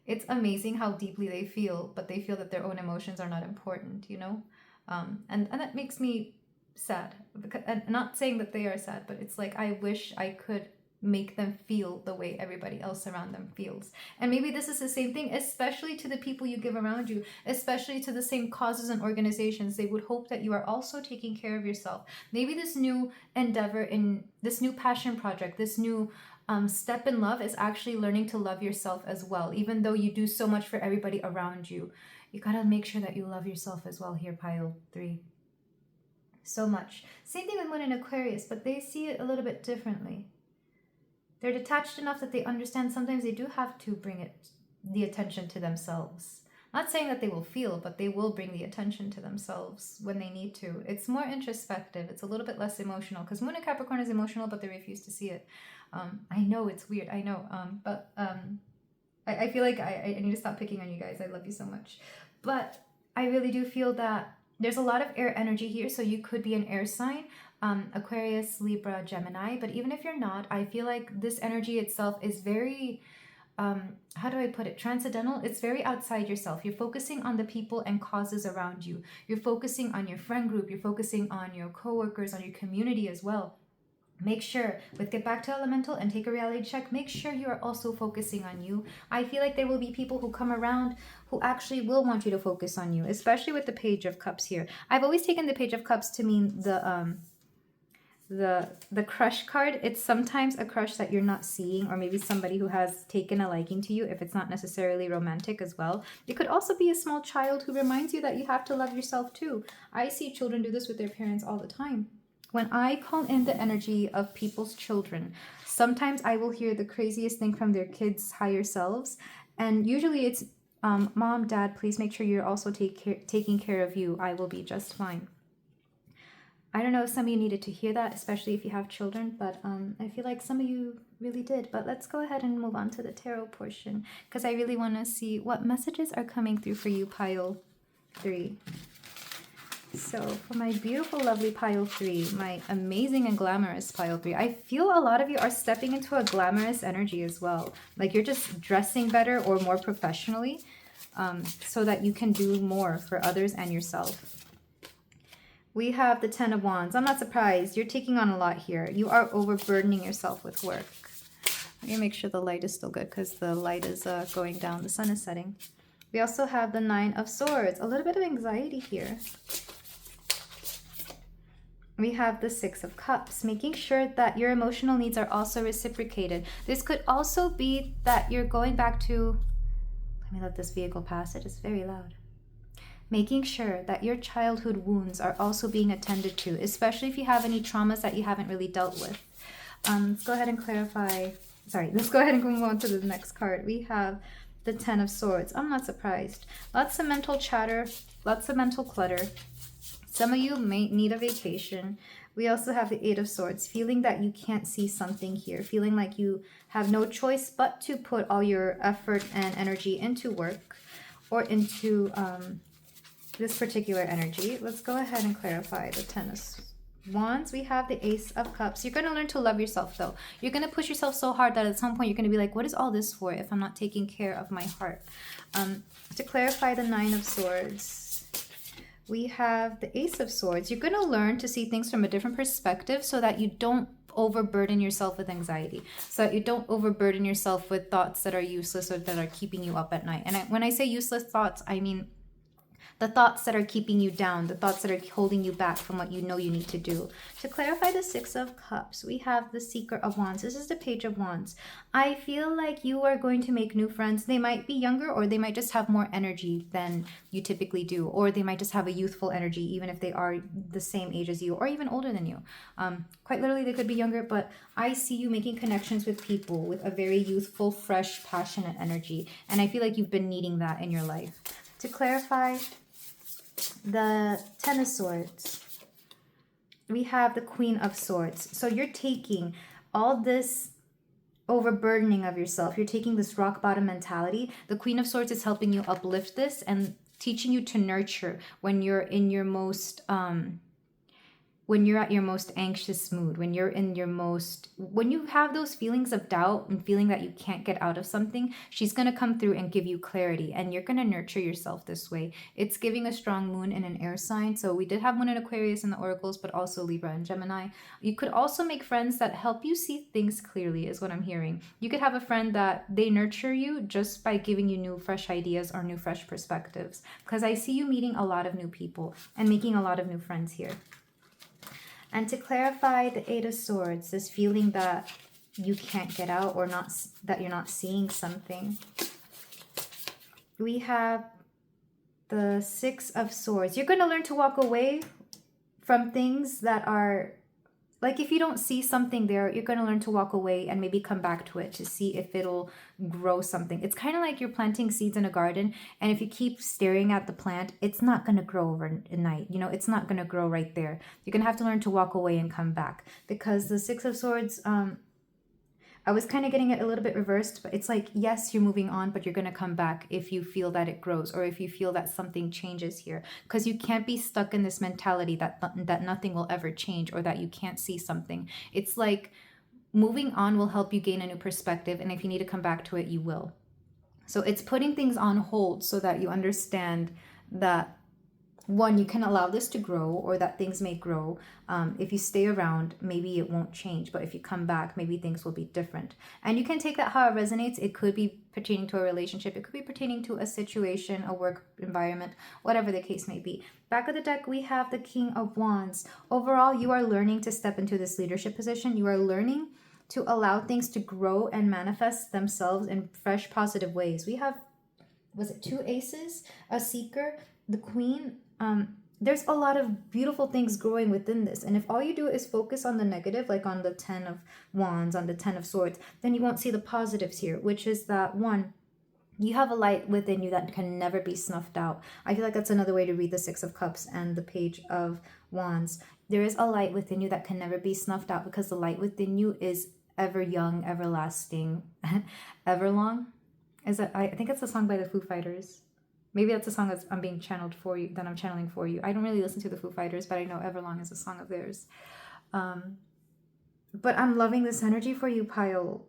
it's amazing how deeply they feel, but they feel that their own emotions are not important, you know? And that makes me sad. And not saying that they are sad, but it's like, I wish I could make them feel the way everybody else around them feels. And maybe this is the same thing, especially to the people you give around you, especially to the same causes and organizations. They would hope that you are also taking care of yourself. Maybe this new endeavor, in this new passion project, this new step in love is actually learning to love yourself as well. Even though you do so much for everybody around you, you gotta make sure that you love yourself as well here, pile 3. So much. Same thing with Moon in Aquarius, but they see it a little bit differently. They're detached enough that they understand sometimes they do have to bring the attention to themselves. Not saying that they will feel, but they will bring the attention to themselves when they need to. It's more introspective. It's a little bit less emotional, because Moon and Capricorn is emotional, but they refuse to see it. I know it's weird. I know. But I feel like I need to stop picking on you guys. I love you so much. But I really do feel that there's a lot of air energy here. So you could be an air sign, Aquarius, Libra, Gemini. But even if you're not, I feel like this energy itself is very... how do I put it? Transcendental. It's very outside yourself. You're focusing on the people and causes around you. You're focusing on your friend group. You're focusing on your coworkers, on your community as well. Make sure, with Get Back to Elemental and Take a Reality Check, make sure you are also focusing on you. I feel like there will be people who come around who actually will want you to focus on you, especially with the Page of Cups here. I've always taken the Page of Cups to mean the crush card. It's sometimes a crush that you're not seeing, or maybe somebody who has taken a liking to you, if it's not necessarily romantic as well. It could also be a small child who reminds you that you have to love yourself too. I see children do this with their parents all the time. When I call in the energy of people's children, sometimes I will hear the craziest thing from their kids' higher selves. And usually it's, Mom, Dad, please make sure you're also taking care of you. I will be just fine. I don't know if some of you needed to hear that, especially if you have children, but I feel like some of you really did. But let's go ahead and move on to the tarot portion, because I really want to see what messages are coming through for you, pile 3. So for my beautiful, lovely pile 3, my amazing and glamorous pile 3, I feel a lot of you are stepping into a glamorous energy as well. Like, you're just dressing better or more professionally, so that you can do more for others and yourself. We have the 10 of Wands. I'm not surprised. You're taking on a lot here. You are overburdening yourself with work. Let me make sure the light is still good, because the light is going down. The sun is setting. We also have the Nine of Swords. A little bit of anxiety here. We have the Six of Cups, making sure that your emotional needs are also reciprocated. This could also be that you're going back to, let me let this vehicle pass, it is very loud. Making sure that your childhood wounds are also being attended to, especially if you have any traumas that you haven't really dealt with. Let's go ahead and clarify. Sorry, let's go ahead and move on to the next card. We have the Ten of Swords. I'm not surprised. Lots of mental chatter, lots of mental clutter. Some of you may need a vacation. We also have the Eight of Swords, feeling that you can't see something here, feeling like you have no choice but to put all your effort and energy into work or into this particular energy. Let's go ahead and clarify the Ten of Wands. We have the Ace of Cups. You're going to learn to love yourself, though. You're going to push yourself so hard that at some point you're going to be like, what is all this for if I'm not taking care of my heart? To clarify the Nine of Swords, we have the Ace of Swords. You're going to learn to see things from a different perspective so that you don't overburden yourself with anxiety, so that you don't overburden yourself with thoughts that are useless or that are keeping you up at night. And when I say useless thoughts, I mean the thoughts that are keeping you down, the thoughts that are holding you back from what you know you need to do. To clarify the Six of Cups, we have the Seeker of Wands. This is the Page of Wands. I feel like you are going to make new friends. They might be younger, or they might just have more energy than you typically do, or they might just have a youthful energy, even if they are the same age as you or even older than you. Quite literally, they could be younger, but I see you making connections with people with a very youthful, fresh, passionate energy, and I feel like you've been needing that in your life. To clarify the Ten of Swords, we have the Queen of Swords. So you're taking all this overburdening of yourself. You're taking this rock bottom mentality. The Queen of Swords is helping you uplift this and teaching you to nurture when you're in your most when you're at your most anxious mood, when you're in your most, when you have those feelings of doubt and feeling that you can't get out of something, she's going to come through and give you clarity, and you're going to nurture yourself this way. It's giving a strong moon in an air sign. So we did have Moon in Aquarius in the oracles, but also Libra and Gemini. You could also make friends that help you see things clearly, is what I'm hearing. You could have a friend that they nurture you just by giving you new fresh ideas or new fresh perspectives, because I see you meeting a lot of new people and making a lot of new friends here. And to clarify the Eight of Swords, this feeling that you can't get out or not, that you're not seeing something. We have the Six of Swords. You're going to learn to walk away from things that are, like if you don't see something there, you're going to learn to walk away and maybe come back to it to see if it'll grow something. It's kind of like you're planting seeds in a garden, and if you keep staring at the plant, it's not going to grow overnight. You know, it's not going to grow right there. You're going to have to learn to walk away and come back, because the Six of Swords, I was kind of getting it a little bit reversed, but it's like, yes, you're moving on, but you're going to come back if you feel that it grows, or if you feel that something changes here, because you can't be stuck in this mentality that nothing will ever change, or that you can't see something. It's like moving on will help you gain a new perspective, and if you need to come back to it, you will. So it's putting things on hold so that you understand that, one, you can allow this to grow, or that things may grow. If you stay around, maybe it won't change, but if you come back, maybe things will be different. And you can take that how it resonates. It could be pertaining to a relationship, it could be pertaining to a situation, a work environment, whatever the case may be. Back of the deck, we have the King of Wands. Overall, you are learning to step into this leadership position. You are learning to allow things to grow and manifest themselves in fresh, positive ways. We have, was it two aces, a seeker, the queen. There's a lot of beautiful things growing within this, and if all you do is focus on the negative, like on the Ten of Wands, on the Ten of Swords, then you won't see the positives here, which is that, one, you have a light within you that can never be snuffed out. I feel like that's another way to read the Six of Cups and the Page of Wands. There is a light within you that can never be snuffed out, because the light within you is ever young, everlasting, everlong. Is that, I think it's a song by the Foo Fighters. Maybe that's a song that I'm being channeled for you, that I'm channeling for you. I don't really listen to the Foo Fighters, but I know Everlong is a song of theirs. But I'm loving this energy for you, Pile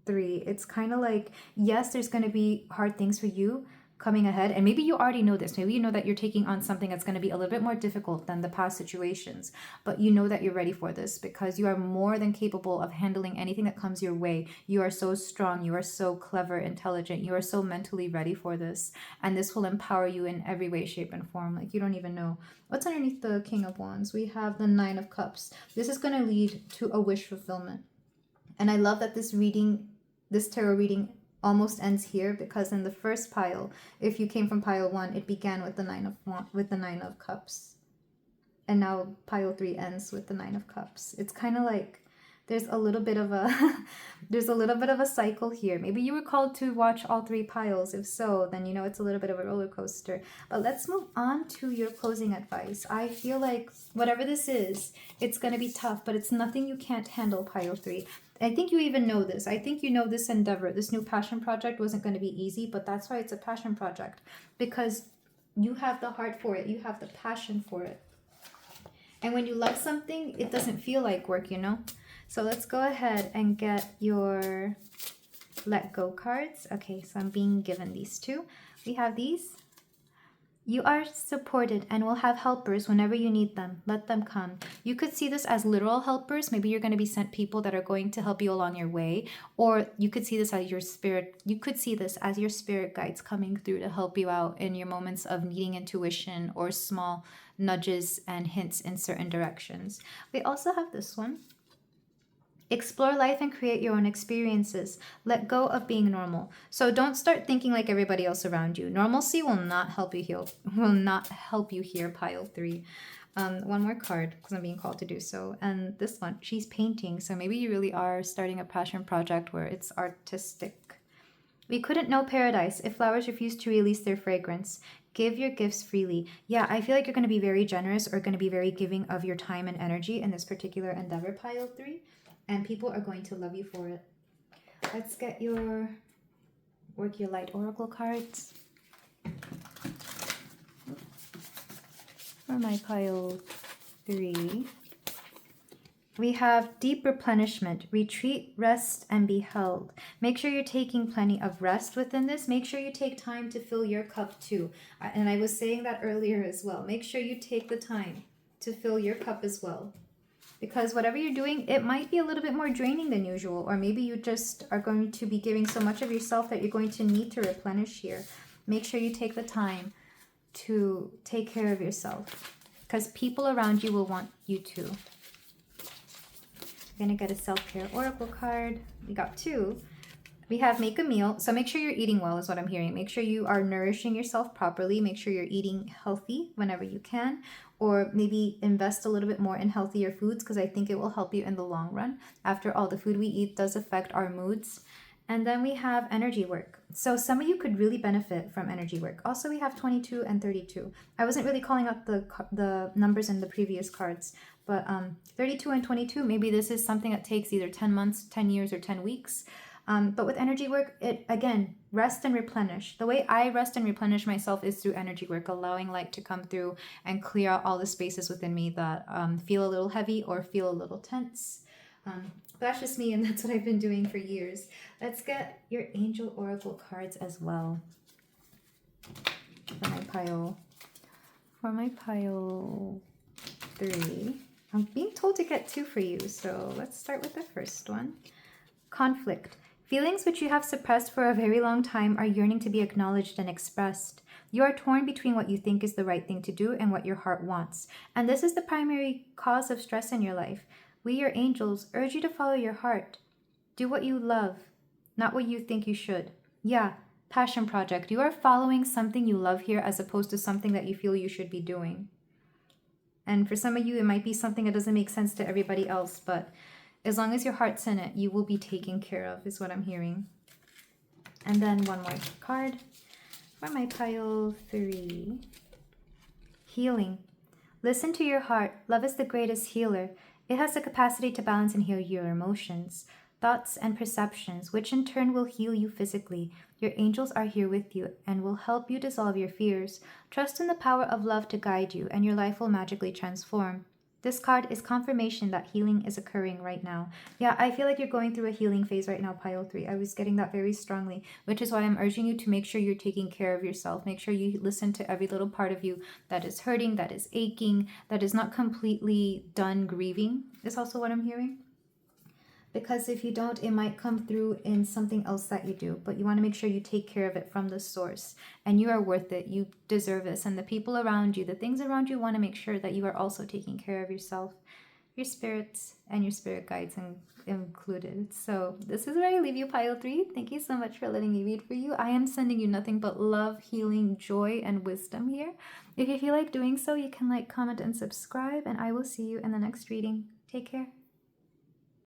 3. It's kind of like, yes, there's going to be hard things for you, coming ahead. And maybe you already know this. Maybe you know that you're taking on something that's going to be a little bit more difficult than the past situations. But you know that you're ready for this because you are more than capable of handling anything that comes your way. You are so strong. You are so clever, intelligent. You are so mentally ready for this. And this will empower you in every way, shape, and form. Like you don't even know. What's underneath the King of Wands? We have the Nine of Cups. This is going to lead to a wish fulfillment. And I love that this tarot reading almost ends here, because in the first pile, if you came from pile 1, it began with the Nine of Cups. And now pile 3 ends with the Nine of Cups. It's kind of like there's a little bit of a cycle here. Maybe you were called to watch all 3 piles. If so, then you know it's a little bit of a roller coaster. But let's move on to your closing advice. I feel like whatever this is, it's going to be tough, but it's nothing you can't handle, pile 3. I think you even know this. I think you know this endeavor, this new passion project wasn't going to be easy, but that's why it's a passion project, because you have the heart for it. You have the passion for it. And when you love something, it doesn't feel like work, you know? So let's go ahead and get your let go cards. Okay, so I'm being given these two. We have these. You are supported and will have helpers whenever you need them. Let them come. You could see this as literal helpers. Maybe you're going to be sent people that are going to help you along your way. Or you could see this as your spirit. You could see this as your spirit guides coming through to help you out in your moments of needing intuition or small nudges and hints in certain directions. We also have this one. Explore life and create your own experiences. Let go of being normal. So don't start thinking like everybody else around you. Normalcy will not help you heal. Will not help you here, pile 3. One more card because I'm being called to do so. And this one, she's painting. So maybe you really are starting a passion project where it's artistic. We couldn't know paradise if flowers refuse to release their fragrance. Give your gifts freely. Yeah, I feel like you're going to be very generous or going to be very giving of your time and energy in this particular endeavor, pile 3. And people are going to love you for it. Let's get work your light oracle cards. For my pile 3. We have deep replenishment, retreat, rest, and be held. Make sure you're taking plenty of rest within this. Make sure you take time to fill your cup too. And I was saying that earlier as well. Make sure you take the time to fill your cup as well. Because whatever you're doing, it might be a little bit more draining than usual. Or maybe you just are going to be giving so much of yourself that you're going to need to replenish here. Make sure you take the time to take care of yourself. Because people around you will want you to. We're going to get a self-care oracle card. We got 2. We have make a meal. So make sure you're eating well is what I'm hearing. Make sure you are nourishing yourself properly. Make sure you're eating healthy whenever you can. Or maybe invest a little bit more in healthier foods because I think it will help you in the long run. After all, the food we eat does affect our moods. And then we have energy work. So some of you could really benefit from energy work. Also, we have 22 and 32. I wasn't really calling out the numbers in the previous cards. But 32 and 22, maybe this is something that takes either 10 months, 10 years, or 10 weeks. But with energy work, it again, rest and replenish. The way I rest and replenish myself is through energy work, allowing light to come through and clear out all the spaces within me that feel a little heavy or feel a little tense. That's just me, and that's what I've been doing for years. Let's get your angel oracle cards as well. For my pile 3. I'm being told to get 2 for you, so let's start with the first one. Conflict. Feelings which you have suppressed for a very long time are yearning to be acknowledged and expressed. You are torn between what you think is the right thing to do and what your heart wants. And this is the primary cause of stress in your life. We, your angels, urge you to follow your heart. Do what you love, not what you think you should. Yeah, passion project. You are following something you love here as opposed to something that you feel you should be doing. And for some of you, it might be something that doesn't make sense to everybody else, but as long as your heart's in it, you will be taken care of, is what I'm hearing. And then one more card for my pile 3. Healing. Listen to your heart. Love is the greatest healer. It has the capacity to balance and heal your emotions, thoughts, and perceptions, which in turn will heal you physically. Your angels are here with you and will help you dissolve your fears. Trust in the power of love to guide you, and your life will magically transform. This card is confirmation that healing is occurring right now. Yeah, I feel like you're going through a healing phase right now, pile 3. I was getting that very strongly, which is why I'm urging you to make sure you're taking care of yourself. Make sure you listen to every little part of you that is hurting, that is aching, that is not completely done grieving, is also what I'm hearing. Because if you don't, it might come through in something else that you do. But you want to make sure you take care of it from the source. And you are worth it. You deserve this. And the people around you, the things around you, want to make sure that you are also taking care of yourself, your spirits, and your spirit guides included. So this is where I leave you, pile 3. Thank you so much for letting me read for you. I am sending you nothing but love, healing, joy, and wisdom here. If you feel like doing so, you can like, comment, and subscribe. And I will see you in the next reading. Take care.